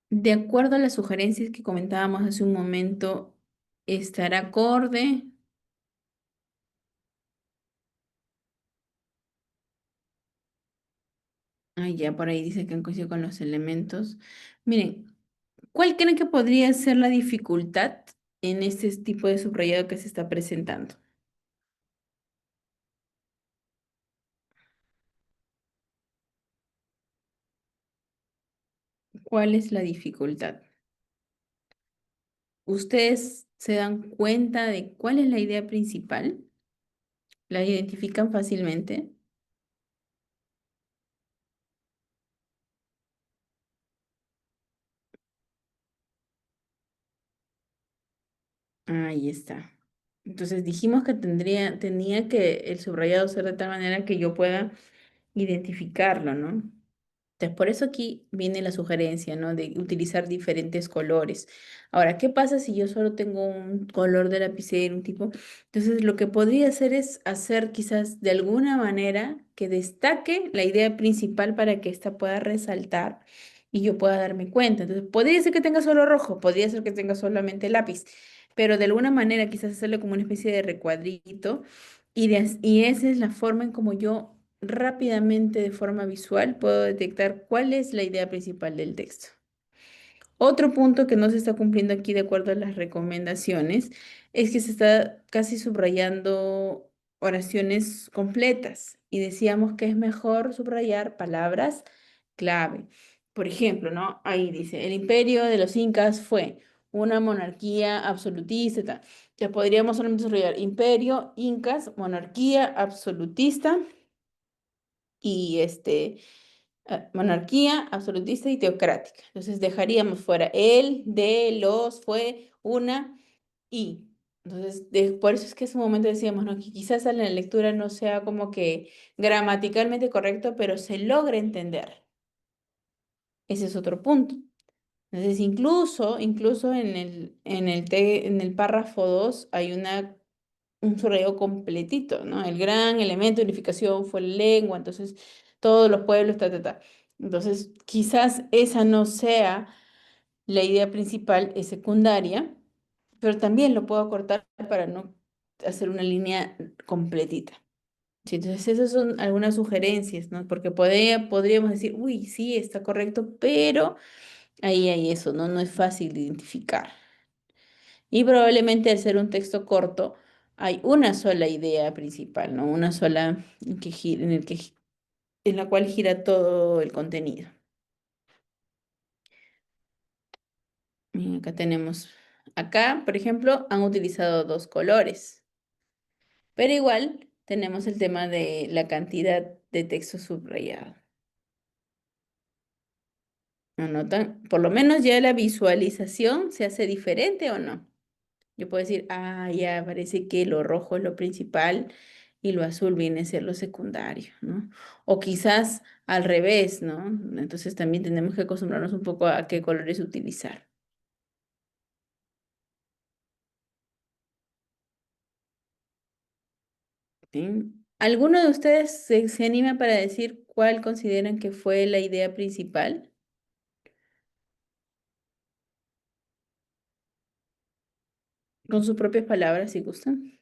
De acuerdo a las sugerencias que comentábamos hace un momento, ¿estará acorde? Ah, ya por ahí dice que han coincidido con los elementos. Miren, ¿cuál creen que podría ser la dificultad en este tipo de subrayado que se está presentando? ¿Cuál es la dificultad? ¿Ustedes se dan cuenta de cuál es la idea principal? ¿La identifican fácilmente? Ahí está. Entonces dijimos que tenía que el subrayado ser de tal manera que yo pueda identificarlo, ¿no? Entonces, por eso aquí viene la sugerencia, ¿no? De utilizar diferentes colores. Ahora, ¿qué pasa si yo solo tengo un color de lapicero, un tipo? Entonces, lo que podría hacer es hacer quizás de alguna manera que destaque la idea principal para que ésta pueda resaltar y yo pueda darme cuenta. Entonces, podría ser que tenga solo rojo, podría ser que tenga solamente lápiz, pero de alguna manera quizás hacerle como una especie de recuadrito y esa es la forma en como yo rápidamente de forma visual puedo detectar cuál es la idea principal del texto. Otro punto que no se está cumpliendo aquí de acuerdo a las recomendaciones es que se está casi subrayando oraciones completas y decíamos que es mejor subrayar palabras clave. Por ejemplo, ¿no? Ahí dice, el imperio de los incas fue una monarquía absolutista. Tal. Ya podríamos solamente subrayar imperio, incas, monarquía absolutista y monarquía absolutista y teocrática. Entonces dejaríamos fuera el, de, los, fue, una y. Entonces, por eso es que ese momento decíamos, ¿no? Que quizás en la lectura no sea como que gramaticalmente correcto, pero se logra entender. Ese es otro punto. Entonces, incluso en el párrafo 2 hay un subrayo completito, ¿no? El gran elemento de unificación fue la lengua, entonces todos los pueblos, ta, ta, ta. Entonces, quizás esa no sea la idea principal, es secundaria, pero también lo puedo cortar para no hacer una línea completita. Sí, entonces, esas son algunas sugerencias, ¿no? Porque podríamos decir, uy, sí, está correcto, pero ahí hay eso, ¿no? No es fácil de identificar. Y probablemente al ser un texto corto, hay una sola idea principal, ¿no? Una sola que en la cual gira todo el contenido. Y acá, por ejemplo, han utilizado dos colores, pero igual tenemos el tema de la cantidad de texto subrayado. ¿Anotan? Por lo menos ya la visualización se hace diferente o no. Yo puedo decir, ah, ya parece que lo rojo es lo principal y lo azul viene a ser lo secundario, ¿no? O quizás al revés, ¿no? Entonces también tenemos que acostumbrarnos un poco a qué colores utilizar. ¿Sí? ¿Alguno de ustedes se anima para decir cuál consideran que fue la idea principal? Con sus propias palabras, si gustan.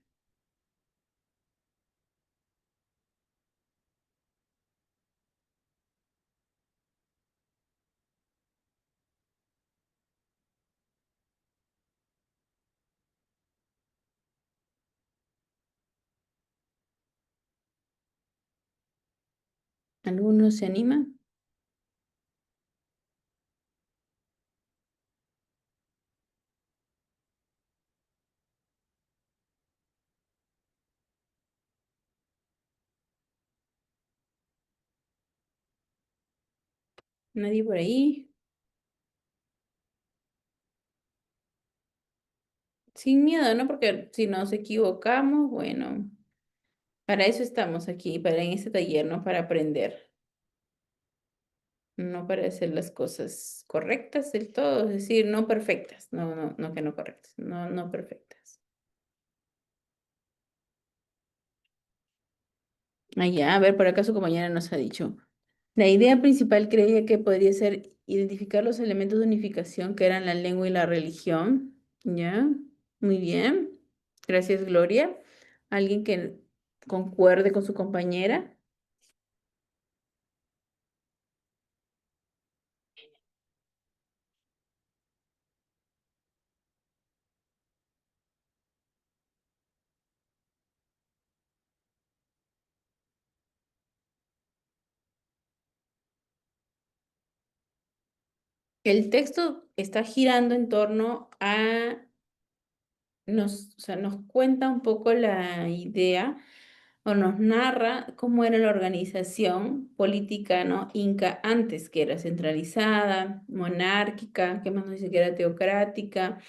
¿Alguno se anima? ¿Nadie por ahí? Sin miedo, ¿no? Porque si nos equivocamos, bueno, para eso estamos aquí, para en este taller, ¿no? Para aprender, no para hacer las cosas correctas del todo, es decir, no perfectas, no que no correctas, no perfectas. Ah, ya, a ver, por acá su compañera nos ha dicho. La idea principal creía que podría ser identificar los elementos de unificación que eran la lengua y la religión. ¿Ya? Muy bien. Gracias, Gloria. ¿Alguien que concuerde con su compañera? El texto está girando en torno a o sea, nos cuenta un poco la idea o nos narra cómo era la organización política, ¿no? Inca antes, que era centralizada, monárquica, que más nos dice que era teocrática,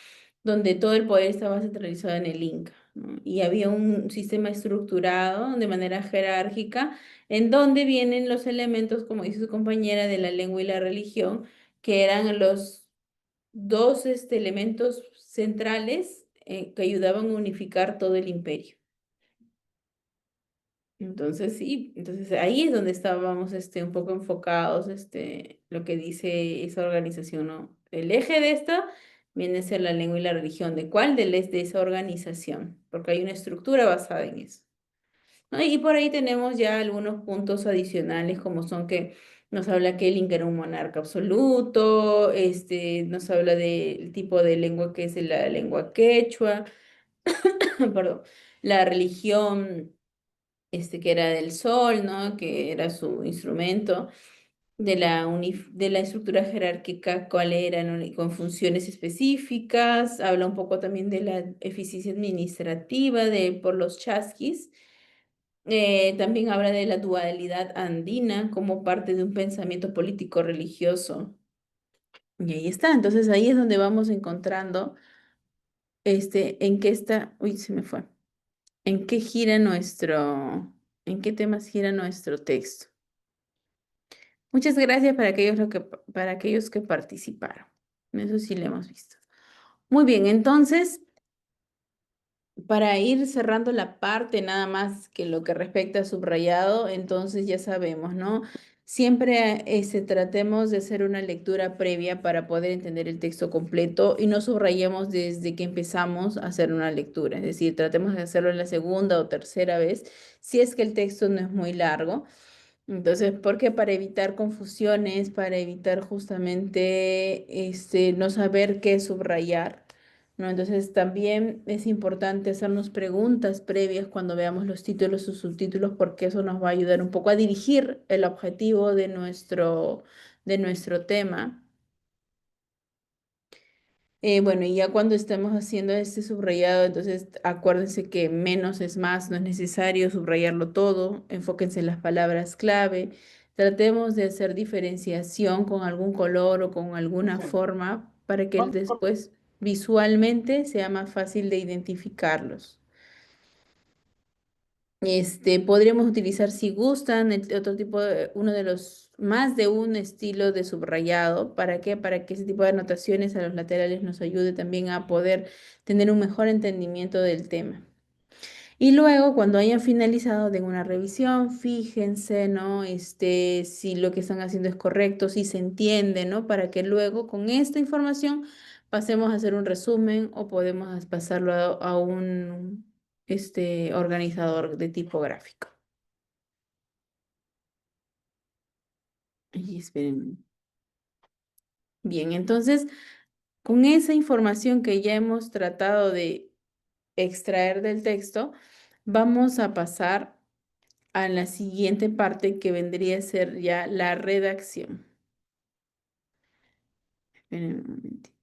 donde todo el poder estaba centralizado en el Inca, ¿no? Y había un sistema estructurado de manera jerárquica, en donde vienen los elementos, como dice su compañera, de la lengua y la religión, que eran los dos elementos centrales que ayudaban a unificar todo el imperio. Entonces, sí, entonces ahí es donde estábamos un poco enfocados, lo que dice esa organización, ¿no? El eje de esta viene a ser la lengua y la religión. ¿De cuál? De esa organización, porque hay una estructura basada en eso, ¿no? Y por ahí tenemos ya algunos puntos adicionales, como son que nos habla que el Inca era un monarca absoluto, nos habla del tipo de lengua que es la lengua quechua, perdón, la religión que era del sol, ¿no? Que era su instrumento, de la estructura jerárquica, cuál era, ¿no? Y con funciones específicas, habla un poco también de la eficiencia administrativa por los chasquis, también habla de la dualidad andina como parte de un pensamiento político religioso. Y ahí está, entonces ahí es donde vamos encontrando, en qué está, uy, se me fue, en qué gira en qué temas gira nuestro texto. Muchas gracias para aquellos que participaron. Eso sí lo hemos visto. Muy bien, entonces, para ir cerrando la parte nada más que lo que respecta a subrayado, entonces ya sabemos, ¿no? Siempre tratemos de hacer una lectura previa para poder entender el texto completo y no subrayemos desde que empezamos a hacer una lectura. Es decir, tratemos de hacerlo en la segunda o tercera vez, si es que el texto no es muy largo. Entonces, porque para evitar confusiones, para evitar justamente no saber qué subrayar, ¿no? Entonces, también es importante hacernos preguntas previas cuando veamos los títulos o subtítulos, porque eso nos va a ayudar un poco a dirigir el objetivo de nuestro tema. Bueno, y ya cuando estemos haciendo este subrayado, entonces acuérdense que menos es más, no es necesario subrayarlo todo, enfóquense en las palabras clave, tratemos de hacer diferenciación con algún color o con alguna forma para que después visualmente sea más fácil de identificarlos. Podríamos utilizar, si gustan, otro tipo uno de los, más de un estilo de subrayado. ¿Para qué? Para que ese tipo de anotaciones a los laterales nos ayude también a poder tener un mejor entendimiento del tema. Y luego, cuando hayan finalizado, den una revisión, fíjense, ¿no? Si lo que están haciendo es correcto, si se entiende, ¿no? Para que luego, con esta información, pasemos a hacer un resumen o podemos pasarlo a un organizador de tipo gráfico. Y esperen. Bien, entonces, con esa información que ya hemos tratado de extraer del texto, vamos a pasar a la siguiente parte que vendría a ser ya la redacción. Esperen un momentito.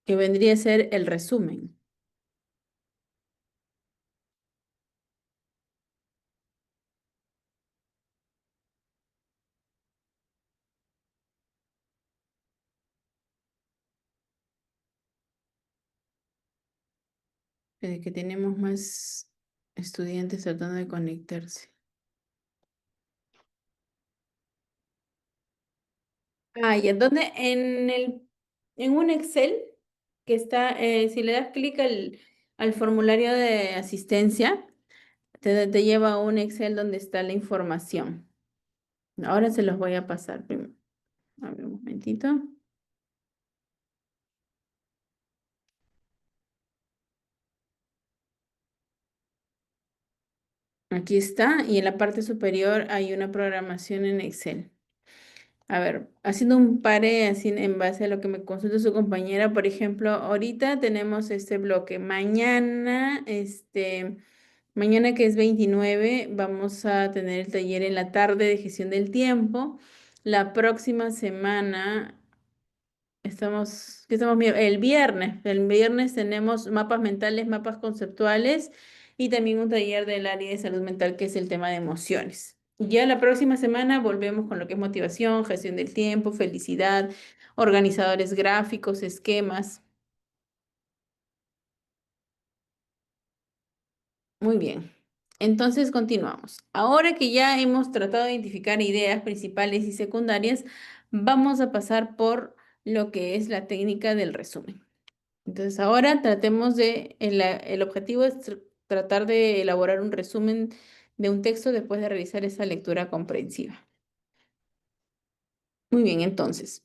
Que vendría a ser el resumen. Que tenemos más estudiantes tratando de conectarse. Ah, y entonces en un Excel que está, si le das clic al formulario de asistencia, te lleva a un Excel donde está la información. Ahora se los voy a pasar primero. A ver, un momentito. Aquí está, y en la parte superior hay una programación en Excel. A ver, haciendo un pare así en base a lo que me consulta su compañera, por ejemplo, ahorita tenemos este bloque. Mañana que es 29, vamos a tener el taller en la tarde de gestión del tiempo. La próxima semana El viernes tenemos mapas mentales, mapas conceptuales y también un taller del área de salud mental que es el tema de emociones. Ya la próxima semana volvemos con lo que es motivación, gestión del tiempo, felicidad, organizadores gráficos, esquemas. Muy bien. Entonces continuamos. Ahora que ya hemos tratado de identificar ideas principales y secundarias, vamos a pasar por lo que es la técnica del resumen. Entonces ahora tratemos el objetivo es tratar de elaborar un resumen de un texto después de realizar esa lectura comprensiva. Muy bien, entonces.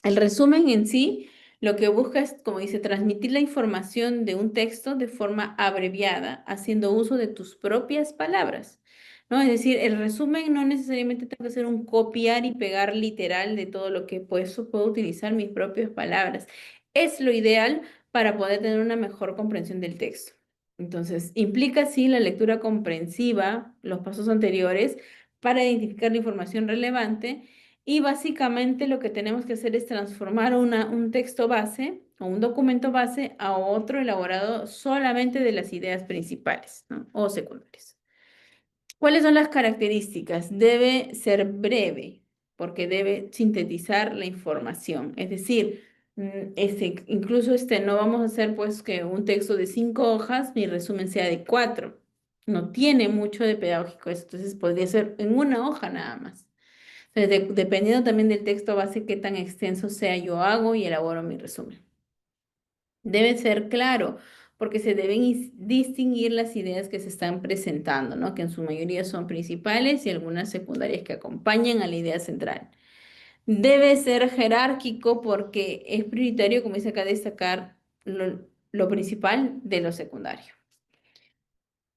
El resumen en sí lo que busca es, como dice, transmitir la información de un texto de forma abreviada, haciendo uso de tus propias palabras, ¿no? Es decir, el resumen no necesariamente tengo que ser un copiar y pegar literal de todo lo que pues puedo utilizar mis propias palabras. Es lo ideal para poder tener una mejor comprensión del texto. Entonces, implica sí la lectura comprensiva, los pasos anteriores, para identificar la información relevante y básicamente lo que tenemos que hacer es transformar un texto base o un documento base a otro elaborado solamente de las ideas principales, ¿no? O secundarias. ¿Cuáles son las características? Debe ser breve porque debe sintetizar la información. Es decir, incluso no vamos a hacer pues que un texto de 5 hojas, mi resumen sea de 4. No tiene mucho de pedagógico eso, entonces podría ser en una hoja nada más. Entonces, dependiendo también del texto base, qué tan extenso sea, yo hago y elaboro mi resumen. Debe ser claro, porque se deben distinguir las ideas que se están presentando, ¿no? Que en su mayoría son principales y algunas secundarias que acompañan a la idea central. Debe ser jerárquico porque es prioritario, como dice acá, destacar lo principal de lo secundario.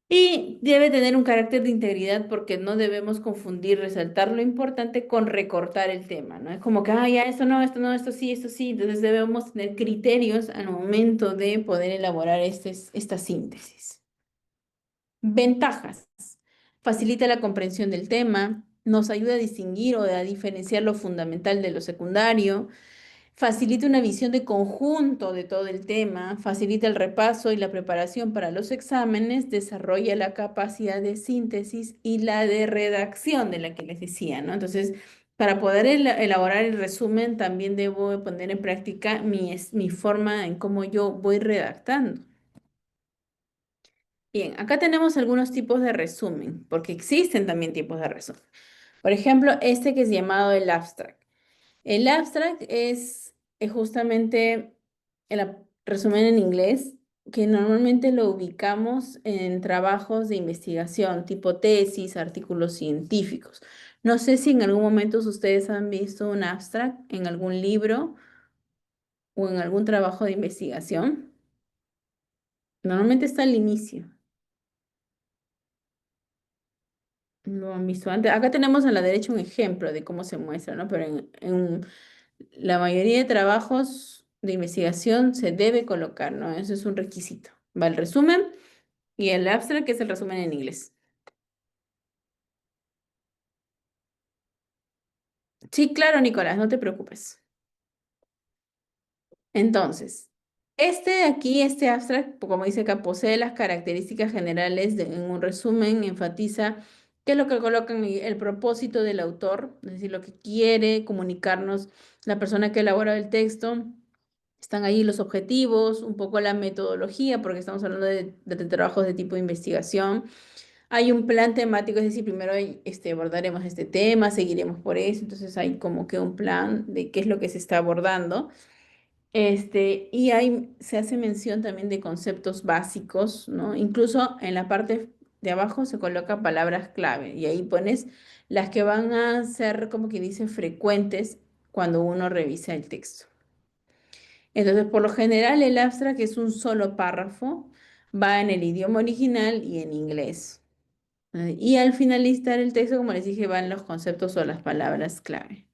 Y debe tener un carácter de integridad porque no debemos confundir, resaltar lo importante con recortar el tema, ¿no? Es como que, ah, ya, esto no, esto no, esto sí, esto sí. Entonces debemos tener criterios al momento de poder elaborar esta síntesis. Ventajas. Facilita la comprensión del tema, nos ayuda a distinguir o a diferenciar lo fundamental de lo secundario, facilita una visión de conjunto de todo el tema, facilita el repaso y la preparación para los exámenes, desarrolla la capacidad de síntesis y la de redacción de la que les decía, ¿no? Entonces, para poder elaborar el resumen, también debo poner en práctica mi forma en cómo yo voy redactando. Bien, acá tenemos algunos tipos de resumen, porque existen también tipos de resumen. Por ejemplo, este que es llamado el abstract. El abstract es justamente resumen en inglés, que normalmente lo ubicamos en trabajos de investigación, tipo tesis, artículos científicos. No sé si en algún momento ustedes han visto un abstract en algún libro o en algún trabajo de investigación. Normalmente está al inicio. Lo han visto antes. Acá tenemos a la derecha un ejemplo de cómo se muestra, ¿no? Pero en la mayoría de trabajos de investigación se debe colocar, ¿no? Eso es un requisito. Va el resumen y el abstract, que es el resumen en inglés. Sí, claro, Nicolás, no te preocupes. Entonces, este de aquí, este abstract, como dice acá, posee las características generales en un resumen, enfatiza qué es lo que colocan el propósito del autor, es decir, lo que quiere comunicarnos la persona que elabora el texto. Están ahí los objetivos, un poco la metodología, porque estamos hablando de trabajos de tipo de investigación. Hay un plan temático, es decir, primero abordaremos este tema, seguiremos por eso, entonces hay como que un plan de qué es lo que se está abordando. Se hace mención también de conceptos básicos, ¿no? Incluso en la parte de abajo se coloca palabras clave y ahí pones las que van a ser, como que dice, frecuentes cuando uno revisa el texto. Entonces, por lo general, el abstract es un solo párrafo, va en el idioma original y en inglés. Y al finalizar el texto, como les dije, van los conceptos o las palabras clave.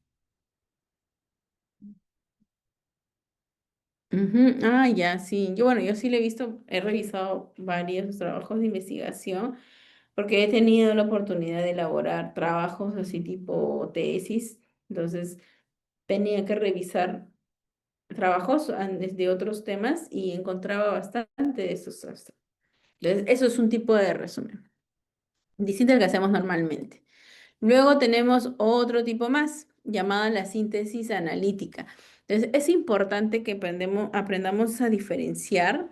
Ujú. Ah, ya, sí. Yo sí le he visto, he revisado varios trabajos de investigación porque he tenido la oportunidad de elaborar trabajos así tipo tesis. Entonces, tenía que revisar trabajos de otros temas y encontraba bastante de esos abstractos. Entonces, eso es un tipo de resumen, distinto al que hacemos normalmente. Luego tenemos otro tipo más, llamada la síntesis analítica. Entonces, es importante que aprendamos a diferenciar.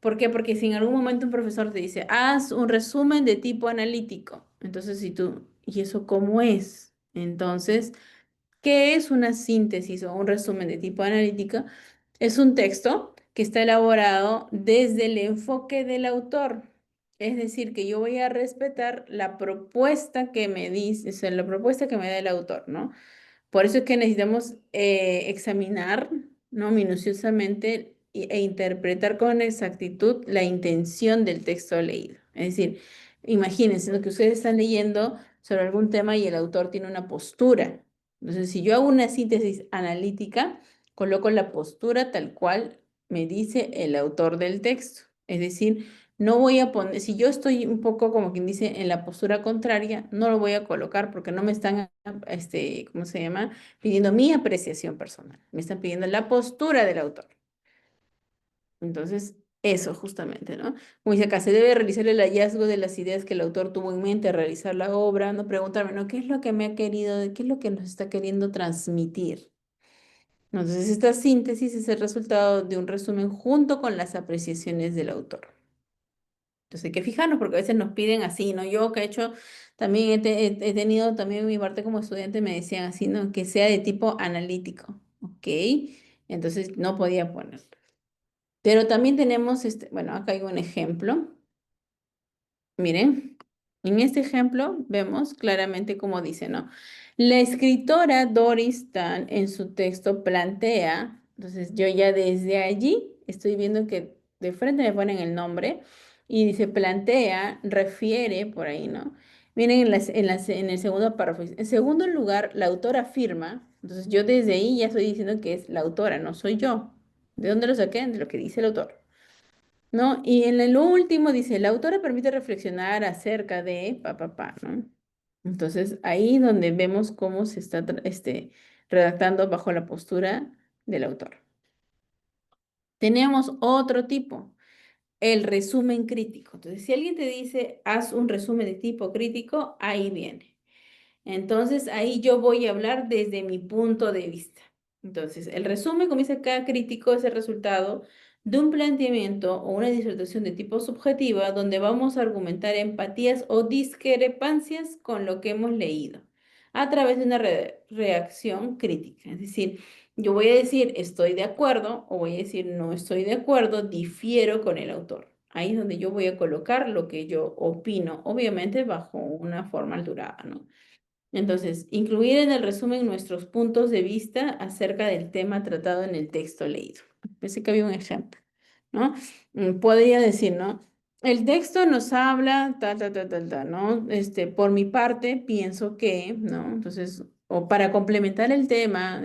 ¿Por qué? Porque si en algún momento un profesor te dice, haz un resumen de tipo analítico, entonces si tú, ¿y eso cómo es? Entonces, ¿qué es una síntesis o un resumen de tipo analítico? Es un texto que está elaborado desde el enfoque del autor. Es decir, que yo voy a respetar la propuesta que me dice, o sea, la propuesta que me da el autor, ¿no? Por eso es que necesitamos examinar, ¿no? Minuciosamente e interpretar con exactitud la intención del texto leído. Es decir, imagínense, ¿no? Que ustedes están leyendo sobre algún tema y el autor tiene una postura. Entonces, si yo hago una síntesis analítica, coloco la postura tal cual me dice el autor del texto. Es decir, no voy a poner, si yo estoy un poco como quien dice en la postura contraria, no lo voy a colocar porque no me están, ¿cómo se llama? Pidiendo mi apreciación personal. Me están pidiendo la postura del autor. Entonces, eso justamente, ¿no? Como dice acá, se debe realizar el hallazgo de las ideas que el autor tuvo en mente al realizar la obra, no preguntarme, ¿no? ¿Qué es lo que me ha querido, qué es lo que nos está queriendo transmitir? Entonces, esta síntesis es el resultado de un resumen junto con las apreciaciones del autor. Entonces hay que fijarnos porque a veces nos piden así, ¿no? Yo que he hecho, también he tenido también mi parte como estudiante, me decían así, ¿no? Que sea de tipo analítico, ¿ok? Entonces no podía poner. Pero también tenemos, bueno, acá hay un ejemplo. Miren, en este ejemplo vemos claramente cómo dice, ¿no? La escritora Doris Tan en su texto plantea, entonces yo ya desde allí estoy viendo que de frente me ponen el nombre y dice plantea, refiere por ahí, ¿no? Miren en el segundo párrafo, en segundo lugar, la autora afirma, entonces yo desde ahí ya estoy diciendo que es la autora, no soy yo. ¿De dónde lo saqué? De lo que dice el autor. ¿No? Y en el último dice, la autora permite reflexionar acerca de ¿no? Entonces, ahí donde vemos cómo se está redactando bajo la postura del autor. Tenemos otro tipo, el resumen crítico. Entonces, si alguien te dice, haz un resumen de tipo crítico, ahí viene. Entonces, ahí yo voy a hablar desde mi punto de vista. Entonces, el resumen, como dice acá, crítico es el resultado de un planteamiento o una disertación de tipo subjetiva donde vamos a argumentar empatías o discrepancias con lo que hemos leído a través de una reacción crítica. Es decir, yo voy a decir estoy de acuerdo o voy a decir no estoy de acuerdo, difiero con el autor. Ahí es donde yo voy a colocar lo que yo opino, obviamente bajo una forma alturada, ¿no? Entonces, incluir en el resumen nuestros puntos de vista acerca del tema tratado en el texto leído. Pensé que había un ejemplo, ¿no? Podría decir, ¿no? El texto nos habla, ¿no? Por mi parte, pienso que, ¿no? Entonces, o para complementar el tema,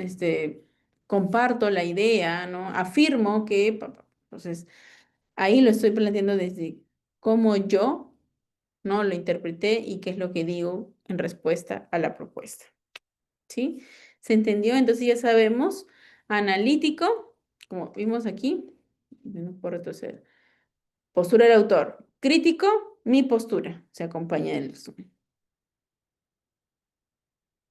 comparto la idea, ¿no? Afirmo que, entonces, ahí lo estoy planteando desde cómo yo, ¿no? Lo interpreté y qué es lo que digo en respuesta a la propuesta. ¿Sí? ¿Se entendió? Entonces ya sabemos, analítico, como vimos aquí, no puedo retroceder. Postura del autor. Crítico, mi postura, se acompaña del resumen.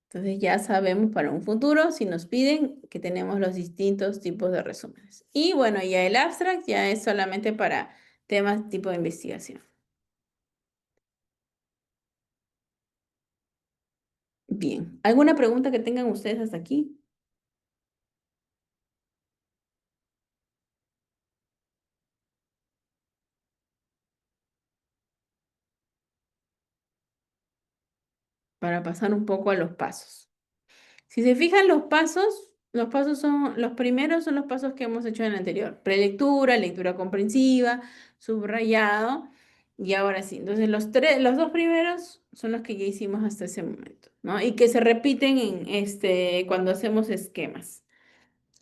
Entonces ya sabemos para un futuro, si nos piden, que tenemos los distintos tipos de resúmenes. Y bueno, ya el abstract ya es solamente para temas tipo de investigación. Bien, ¿alguna pregunta que tengan ustedes hasta aquí? Para pasar un poco a los pasos. Si se fijan los pasos son, los primeros son los pasos que hemos hecho en el anterior. Prelectura, lectura comprensiva, subrayado, y ahora sí. Entonces los dos primeros son los que ya hicimos hasta ese momento, ¿no? Y que se repiten cuando hacemos esquemas.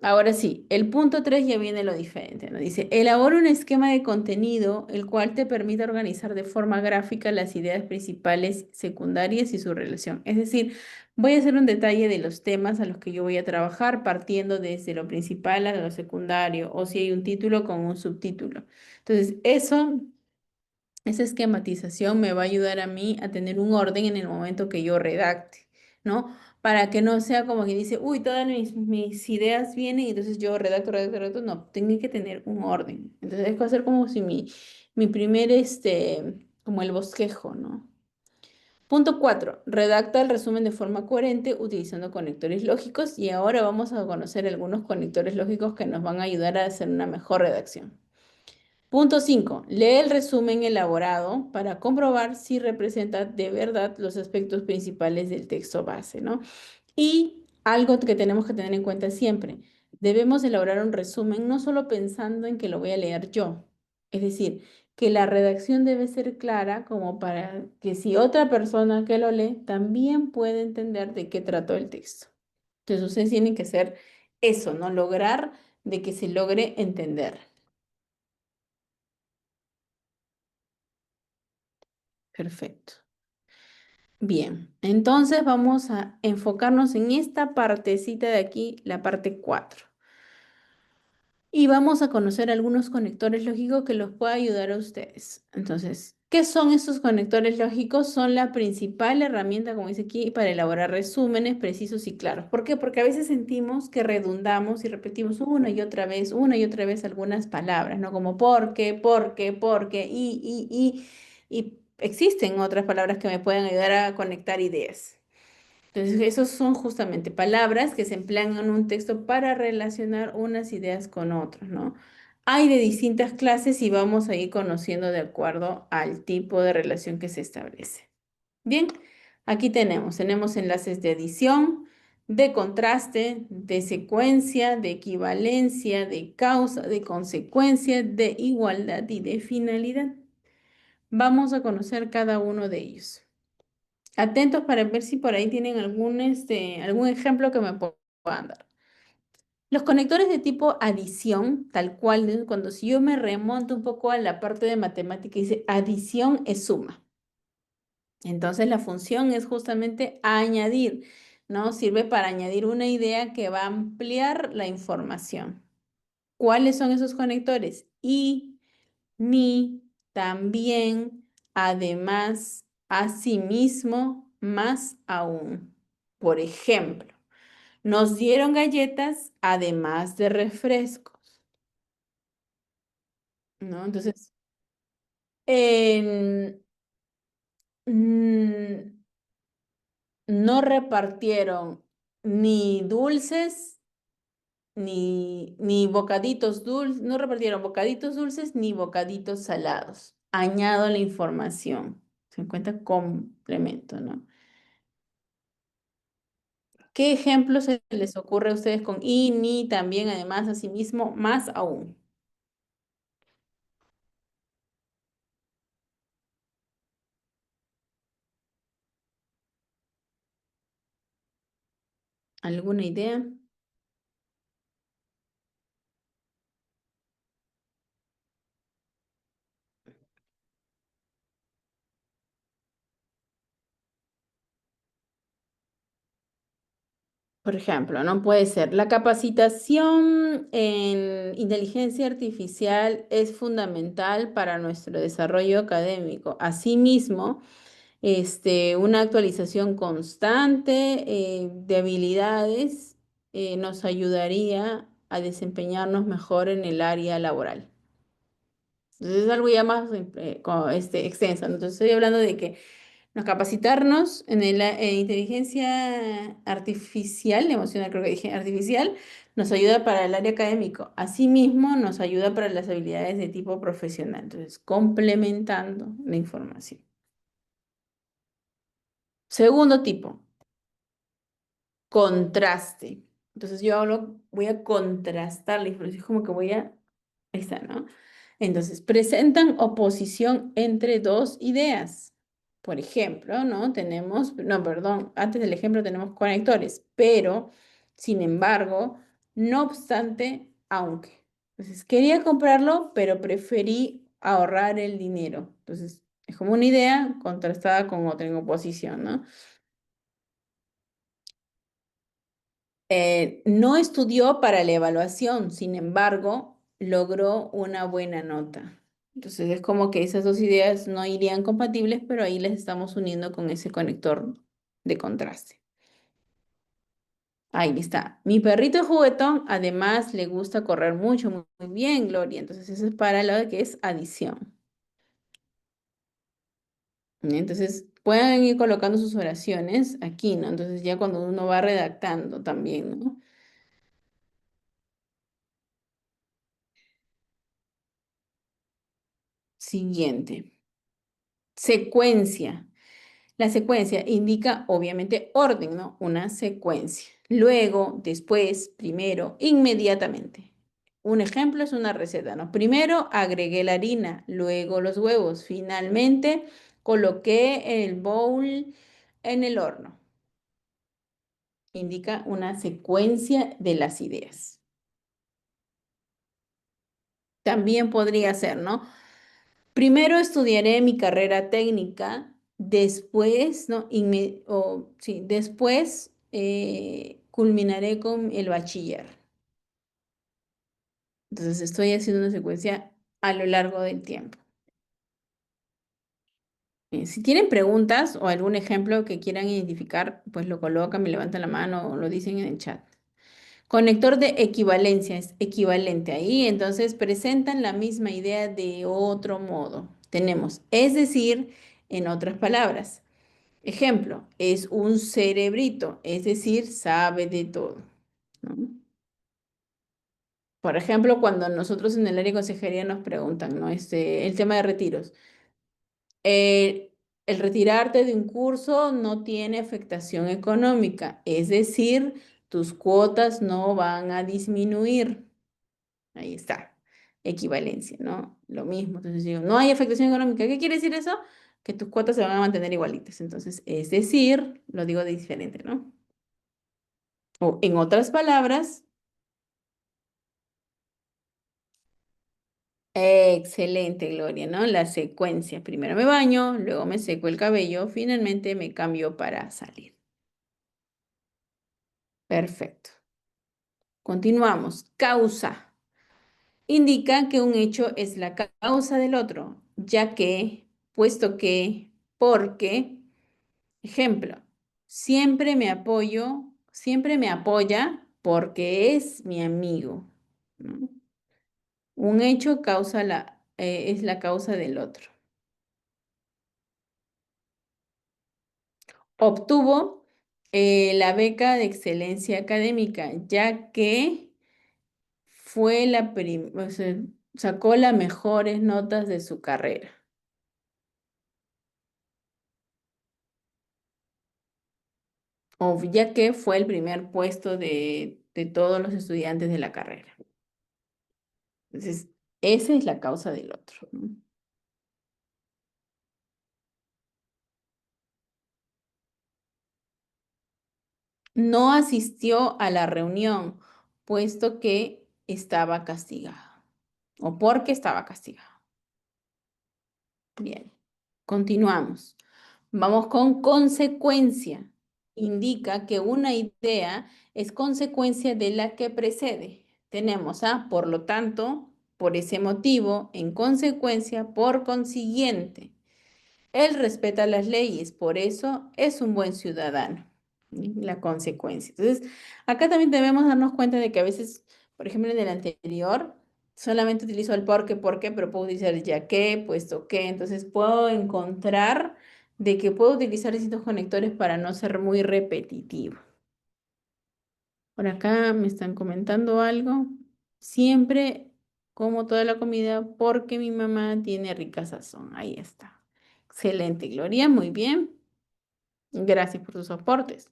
Ahora sí, el punto 3 ya viene lo diferente, ¿no? Dice, elabora un esquema de contenido el cual te permite organizar de forma gráfica las ideas principales, secundarias y su relación. Es decir, Voy a hacer un detalle de los temas a los que yo voy a trabajar, partiendo desde lo principal a lo secundario, o si hay un título con un subtítulo. Entonces, esa esquematización me va a ayudar a mí a tener un orden en el momento que yo redacte, ¿no? Para que no sea como que dice, uy, todas mis ideas vienen y entonces yo redacto. No, tengo que tener un orden. Entonces, es hacer como si mi primer, como el bosquejo, ¿no? Punto 4. Redacta el resumen de forma coherente utilizando conectores lógicos y ahora vamos a conocer algunos conectores lógicos que nos van a ayudar a hacer una mejor redacción. Punto 5. Lee el resumen elaborado para comprobar si representa de verdad los aspectos principales del texto base, ¿no? Y algo que tenemos que tener en cuenta siempre, debemos elaborar un resumen no solo pensando en que lo voy a leer yo, es decir, que la redacción debe ser clara como para que si otra persona que lo lee también puede entender de qué trató el texto. Entonces ustedes tienen que hacer eso, ¿no? Lograr de que se logre entender. Perfecto. Bien, entonces vamos a enfocarnos en esta partecita de aquí, la parte 4. Y vamos a conocer algunos conectores lógicos que los pueda ayudar a ustedes. Entonces, ¿qué son estos conectores lógicos? Son la principal herramienta, como dice aquí, para elaborar resúmenes precisos y claros. ¿Por qué? Porque a veces sentimos que redundamos y repetimos una y otra vez algunas palabras, ¿no? Como porque, y existen otras palabras que me pueden ayudar a conectar ideas. Entonces, esos son justamente palabras que se emplean en un texto para relacionar unas ideas con otras, ¿no? Hay de distintas clases y vamos a ir conociendo de acuerdo al tipo de relación que se establece. Bien, aquí tenemos enlaces de adición, de contraste, de secuencia, de equivalencia, de causa, de consecuencia, de igualdad y de finalidad. Vamos a conocer cada uno de ellos. Atentos para ver si por ahí tienen algún ejemplo que me puedan dar. Los conectores de tipo adición, tal cual, ¿no? Cuando si yo me remonto un poco a la parte de matemática, dice adición es suma. Entonces la función es justamente añadir, ¿no? Sirve para añadir una idea que va a ampliar la información. ¿Cuáles son esos conectores? Y, ni, también, además, asimismo, más aún. Por ejemplo, nos dieron galletas además de refrescos, ¿no? Entonces, en- mm, no repartieron ni dulces ni bocaditos dulces, no repartieron bocaditos dulces ni bocaditos salados. Añado la información. Se encuentra complemento, ¿no? ¿Qué ejemplos se les ocurre a ustedes con y, ni, también, además, asimismo, más aún? ¿Alguna idea? Por ejemplo, ¿no? Puede ser, la capacitación en inteligencia artificial es fundamental para nuestro desarrollo académico. Asimismo, una actualización constante de habilidades nos ayudaría a desempeñarnos mejor en el área laboral. Entonces es algo ya más extenso, ¿no? Entonces estoy hablando de que nos capacitarnos en inteligencia artificial, emocional, creo que dije artificial, nos ayuda para el área académico. Asimismo, nos ayuda para las habilidades de tipo profesional. Entonces, complementando la información. Segundo tipo, contraste. Entonces voy a contrastar la información, es como que ahí está, ¿no? Entonces, presentan oposición entre dos ideas. Por ejemplo, ¿no? No, perdón, antes del ejemplo tenemos conectores, pero, sin embargo, no obstante, aunque. Entonces, quería comprarlo, pero preferí ahorrar el dinero. Entonces, es como una idea contrastada con otra en oposición, ¿no? No estudió para la evaluación, sin embargo, logró una buena nota. Entonces es como que esas dos ideas no irían compatibles, pero ahí les estamos uniendo con ese conector de contraste. Ahí está. Mi perrito es juguetón, además le gusta correr mucho, muy, muy bien, Gloria. Entonces eso es para lo que es adición. Entonces pueden ir colocando sus oraciones aquí, ¿no? Entonces ya cuando uno va redactando también, ¿no? Siguiente. Secuencia. La secuencia indica obviamente orden, ¿no? Una secuencia. Luego, después, primero, inmediatamente. Un ejemplo es una receta, ¿no? Primero agregué la harina, luego los huevos. Finalmente coloqué el bowl en el horno. Indica una secuencia de las ideas. También podría ser, ¿no? Primero estudiaré mi carrera técnica, después, ¿no? Sí, después culminaré con el bachiller. Entonces estoy haciendo una secuencia a lo largo del tiempo. Si tienen preguntas o algún ejemplo que quieran identificar, pues lo colocan, me levantan la mano o lo dicen en el chat. Conector de equivalencia es equivalente ahí, entonces presentan la misma idea de otro modo. Tenemos, es decir, en otras palabras. Ejemplo, es un cerebrito, es decir, sabe de todo, ¿no? Por ejemplo, cuando nosotros en el área de consejería nos preguntan, ¿no? El tema de retiros. El retirarte de un curso no tiene afectación económica, es decir, tus cuotas no van a disminuir. Ahí está, equivalencia, ¿no? Lo mismo. Entonces digo, no hay afectación económica. ¿Qué quiere decir eso? Que tus cuotas se van a mantener igualitas. Entonces, es decir, lo digo de diferente, ¿no? O en otras palabras, excelente, Gloria, ¿no? La secuencia. Primero me baño, luego me seco el cabello, finalmente me cambio para salir. Perfecto. Continuamos. Causa. Indica que un hecho es la causa del otro, ya que, puesto que, porque. Ejemplo, siempre me apoya porque es mi amigo, ¿no? Un hecho es la causa del otro. Obtuvo la beca de excelencia académica, ya que o sea, sacó las mejores notas de su carrera, o ya que fue el primer puesto de todos los estudiantes de la carrera. Entonces, esa es la causa del otro, ¿no? No asistió a la reunión, puesto que estaba castigado o porque estaba castigado. Bien, continuamos. Vamos con consecuencia. Indica que una idea es consecuencia de la que precede. Tenemos a, por lo tanto, por ese motivo, en consecuencia, por consiguiente. Él respeta las leyes, por eso es un buen ciudadano. ¿Sí? La consecuencia. Entonces, acá también debemos darnos cuenta de que a veces, por ejemplo, en el anterior, solamente utilizo el porque, pero puedo utilizar el ya que, puesto que. Entonces, puedo encontrar de que puedo utilizar distintos conectores para no ser muy repetitivo. Por acá me están comentando algo. Siempre como toda la comida porque mi mamá tiene rica sazón. Ahí está. Excelente, Gloria. Muy bien. Gracias por tus aportes.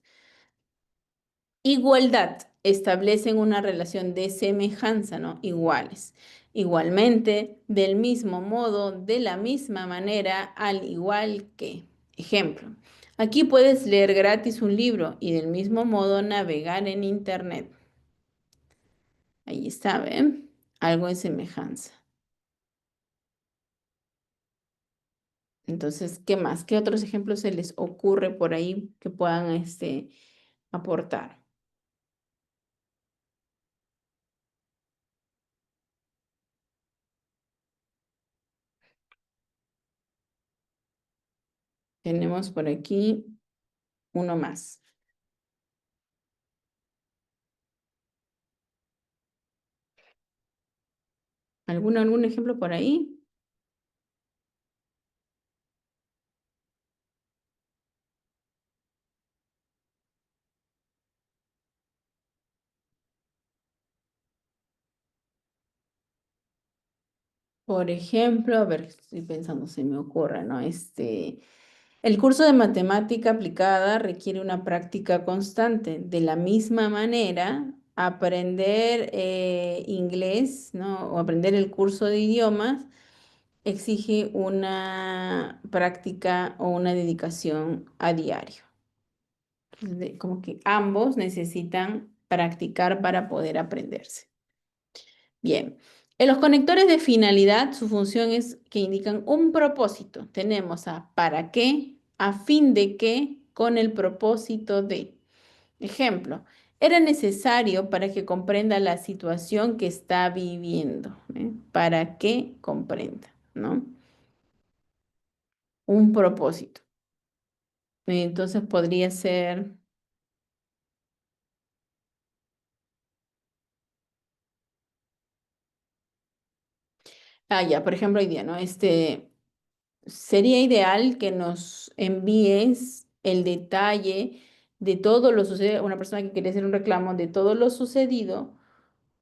Igualdad. Establecen una relación de semejanza, ¿no? Iguales. Igualmente, del mismo modo, de la misma manera, al igual que. Ejemplo. Aquí puedes leer gratis un libro y del mismo modo navegar en Internet. Ahí está, ¿ven? Algo en semejanza. Entonces, ¿qué más? ¿Qué otros ejemplos se les ocurre por ahí que puedan aportar? Tenemos por aquí uno más. ¿Algún ejemplo por ahí? Por ejemplo, a ver, estoy pensando, se me ocurre, ¿no? El curso de matemática aplicada requiere una práctica constante. De la misma manera, aprender inglés, ¿no? O aprender el curso de idiomas exige una práctica o una dedicación a diario. Como que ambos necesitan practicar para poder aprenderse. Bien, en los conectores de finalidad, su función es que indican un propósito. Tenemos a para qué, a fin de qué, con el propósito de. Ejemplo, era necesario para que comprenda la situación que está viviendo, ¿eh? Para que comprenda, ¿no? Un propósito. Entonces podría ser, ya, por ejemplo, hoy día, ¿no? Sería ideal que nos envíes el detalle de todo lo sucedido, una persona que quiere hacer un reclamo de todo lo sucedido,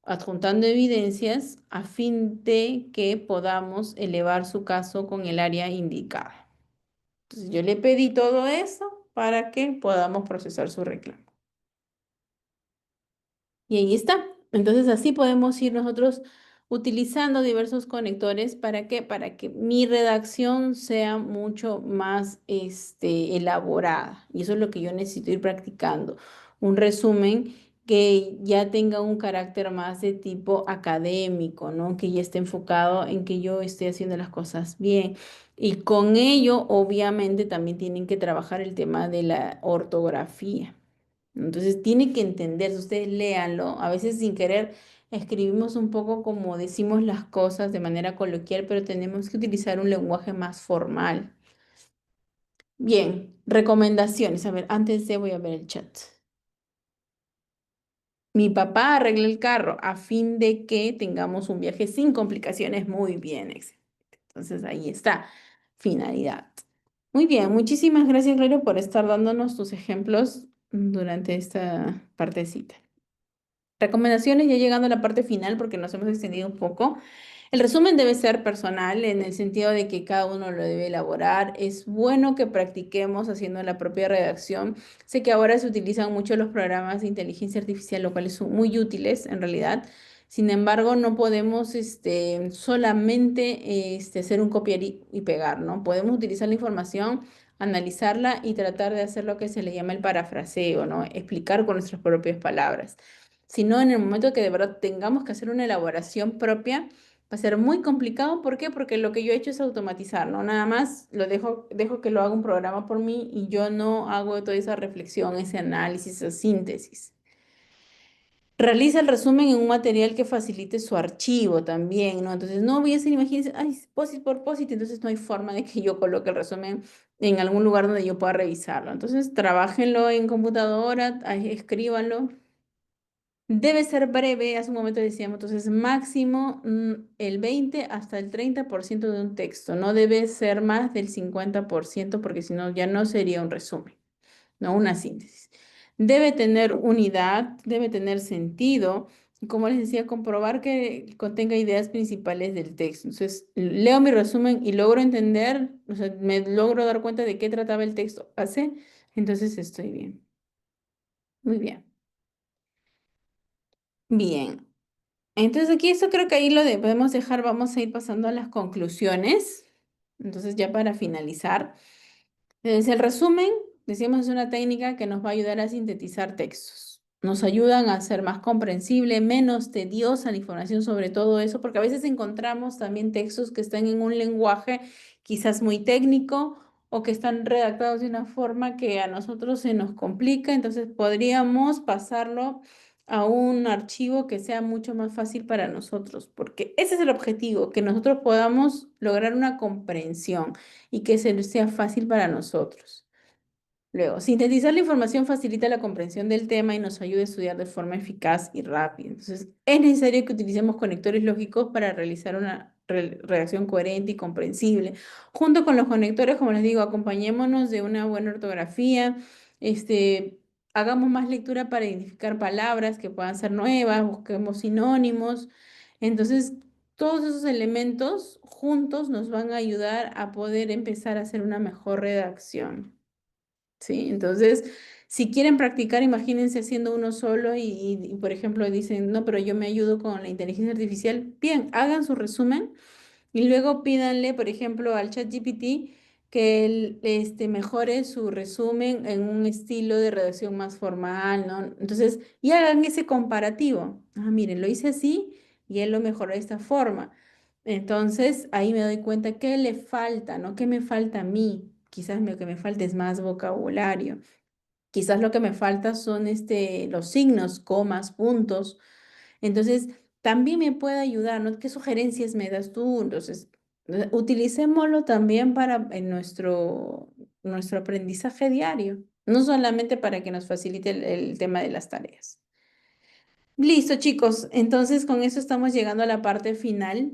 adjuntando evidencias a fin de que podamos elevar su caso con el área indicada. Entonces yo le pedí todo eso para que podamos procesar su reclamo. Y ahí está. Entonces así podemos ir nosotros utilizando diversos conectores para que mi redacción sea mucho más elaborada. Y eso es lo que yo necesito ir practicando. Un resumen que ya tenga un carácter más de tipo académico, ¿no? Que ya esté enfocado en que yo esté haciendo las cosas bien. Y con ello, obviamente, también tienen que trabajar el tema de la ortografía. Entonces tiene que entenderse, ustedes léanlo, a veces sin querer escribimos un poco como decimos las cosas de manera coloquial, pero tenemos que utilizar un lenguaje más formal. Bien, recomendaciones. A ver, antes de voy a ver el chat. Mi papá arregla el carro a fin de que tengamos un viaje sin complicaciones. Muy bien, excelente. Entonces ahí está, finalidad. Muy bien, muchísimas gracias, Gloria, por estar dándonos tus ejemplos durante esta partecita. Recomendaciones, ya llegando a la parte final porque nos hemos extendido un poco. El resumen debe ser personal en el sentido de que cada uno lo debe elaborar. Es bueno que practiquemos haciendo la propia redacción. Sé que ahora se utilizan mucho los programas de inteligencia artificial, lo cual son muy útiles en realidad. Sin embargo, no podemos solamente hacer un copiar y pegar, ¿no? Podemos utilizar la información, analizarla y tratar de hacer lo que se le llama el parafraseo, ¿no? Explicar con nuestras propias palabras, sino en el momento que de verdad tengamos que hacer una elaboración propia, va a ser muy complicado. ¿Por qué? Porque lo que yo he hecho es automatizar, ¿no? Nada más lo dejo que lo haga un programa por mí y yo no hago toda esa reflexión, ese análisis, esa síntesis. Realiza el resumen en un material que facilite su archivo también, ¿no? Entonces no voy a hacer, imagínense, ay, POSIT por POSIT, entonces no hay forma de que yo coloque el resumen en algún lugar donde yo pueda revisarlo. Entonces, trabájenlo en computadora, ahí, escríbanlo. Debe ser breve, hace un momento decíamos, entonces máximo el 20 hasta el 30% de un texto. No debe ser más del 50% porque si no ya no sería un resumen, no una síntesis. Debe tener unidad, debe tener sentido. Y como les decía, comprobar que contenga ideas principales del texto. Entonces, leo mi resumen y logro entender, o sea, me logro dar cuenta de qué trataba el texto hace, entonces estoy bien. Muy bien. Bien. Entonces aquí esto creo que ahí podemos dejar, vamos a ir pasando a las conclusiones. Entonces ya para finalizar, el resumen, decíamos, es una técnica que nos va a ayudar a sintetizar textos. Nos ayudan a ser más comprensible, menos tediosa la información sobre todo eso, porque a veces encontramos también textos que están en un lenguaje quizás muy técnico o que están redactados de una forma que a nosotros se nos complica, entonces podríamos pasarlo a un archivo que sea mucho más fácil para nosotros, porque ese es el objetivo, que nosotros podamos lograr una comprensión y que sea fácil para nosotros. Luego, sintetizar la información facilita la comprensión del tema y nos ayuda a estudiar de forma eficaz y rápida. Entonces, es necesario que utilicemos conectores lógicos para realizar una redacción coherente y comprensible. Junto con los conectores, como les digo, acompañémonos de una buena ortografía, hagamos más lectura para identificar palabras que puedan ser nuevas, busquemos sinónimos. Entonces, todos esos elementos juntos nos van a ayudar a poder empezar a hacer una mejor redacción. ¿Sí? Entonces, si quieren practicar, imagínense haciendo uno solo por ejemplo, dicen, no, pero yo me ayudo con la inteligencia artificial. Bien, hagan su resumen y luego pídanle, por ejemplo, al ChatGPT que él mejore su resumen en un estilo de redacción más formal, ¿no? Entonces, y hagan ese comparativo. Ah, miren, lo hice así y él lo mejoró de esta forma. Entonces, ahí me doy cuenta qué le falta, ¿no? ¿Qué me falta a mí? Quizás lo que me falta es más vocabulario. Quizás lo que me falta son los signos, comas, puntos. Entonces, también me puede ayudar, ¿no? ¿Qué sugerencias me das tú? Entonces, utilicémoslo también para en nuestro aprendizaje diario, no solamente para que nos facilite el tema de las tareas. Listo, chicos. Entonces, con eso estamos llegando a la parte final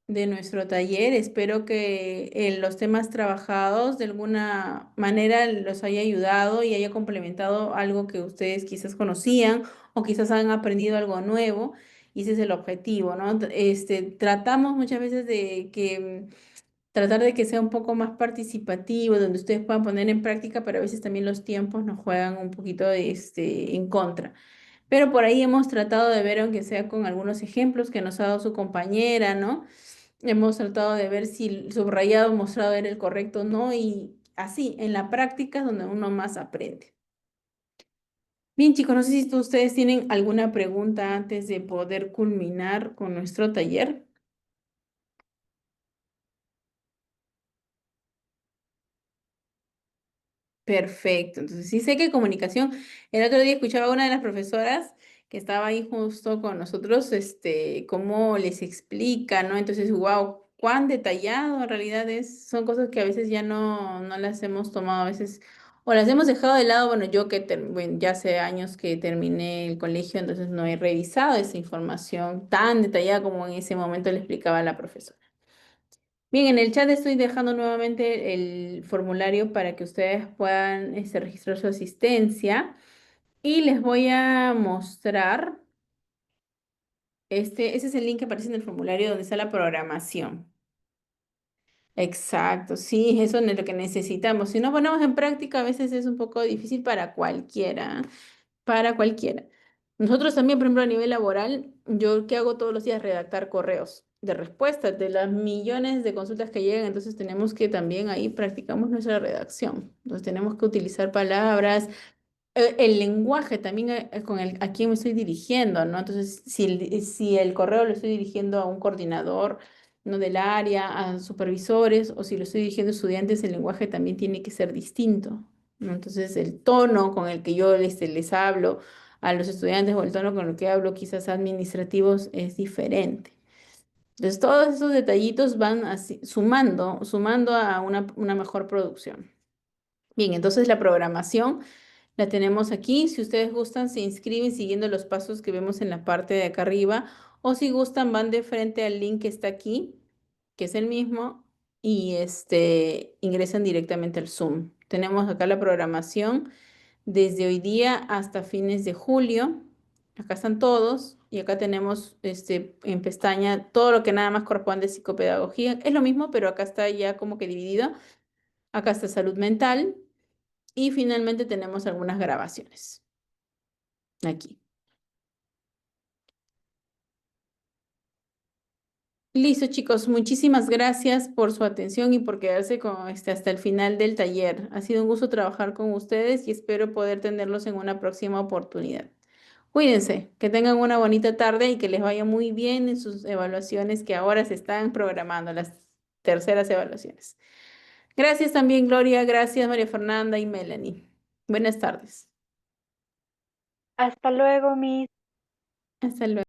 de nuestro taller. Espero que los temas trabajados de alguna manera los haya ayudado y haya complementado algo que ustedes quizás conocían o quizás han aprendido algo nuevo. Y ese es el objetivo, ¿no? Tratamos muchas veces de que tratar de que sea un poco más participativo, donde ustedes puedan poner en práctica, pero a veces también los tiempos nos juegan un poquito en contra. Pero por ahí hemos tratado de ver, aunque sea con algunos ejemplos que nos ha dado su compañera, ¿no? Hemos tratado de ver si el subrayado mostrado era el correcto o no, y así, en la práctica es donde uno más aprende. Bien, chicos, no sé si ustedes tienen alguna pregunta antes de poder culminar con nuestro taller. Perfecto. Entonces, sí sé que comunicación. El otro día escuchaba a una de las profesoras que estaba ahí justo con nosotros, cómo les explica, ¿no? Entonces, wow, cuán detallado en realidad es. Son cosas que a veces ya no las hemos tomado, a veces, o las hemos dejado de lado. Bueno, yo bueno, ya hace años que terminé el colegio, entonces no he revisado esa información tan detallada como en ese momento le explicaba la profesora. Bien, en el chat estoy dejando nuevamente el formulario para que ustedes puedan registrar su asistencia y les voy a mostrar, ese es el link que aparece en el formulario donde está la programación. Exacto, sí, eso es lo que necesitamos. Si no ponemos en práctica, a veces es un poco difícil para cualquiera, para cualquiera. Nosotros también, por ejemplo, a nivel laboral, yo que hago todos los días redactar correos de respuestas de las millones de consultas que llegan, entonces tenemos que también ahí practicamos nuestra redacción. Entonces tenemos que utilizar palabras, el lenguaje también a quién me estoy dirigiendo, ¿no? Entonces, si el correo lo estoy dirigiendo a un coordinador, ¿no? Del área, a supervisores, o si lo estoy dirigiendo a estudiantes, el lenguaje también tiene que ser distinto, ¿no? Entonces, el tono con el que yo les hablo a los estudiantes o el tono con el que hablo quizás administrativos es diferente. Entonces, todos esos detallitos van así, sumando a una mejor producción. Bien, entonces la programación la tenemos aquí. Si ustedes gustan, se inscriben siguiendo los pasos que vemos en la parte de acá arriba. O si gustan, van de frente al link que está aquí, que es el mismo, y ingresan directamente al Zoom. Tenemos acá la programación desde hoy día hasta fines de julio. Acá están todos. Y acá tenemos en pestaña todo lo que nada más corresponde a psicopedagogía. Es lo mismo, pero acá está ya como que dividido. Acá está salud mental. Y finalmente tenemos algunas grabaciones aquí. Listo, chicos. Muchísimas gracias por su atención y por quedarse hasta el final del taller. Ha sido un gusto trabajar con ustedes y espero poder tenerlos en una próxima oportunidad. Cuídense, que tengan una bonita tarde y que les vaya muy bien en sus evaluaciones que ahora se están programando, las terceras evaluaciones. Gracias también, Gloria. Gracias, María Fernanda y Melanie. Buenas tardes. Hasta luego, Miss. Hasta luego.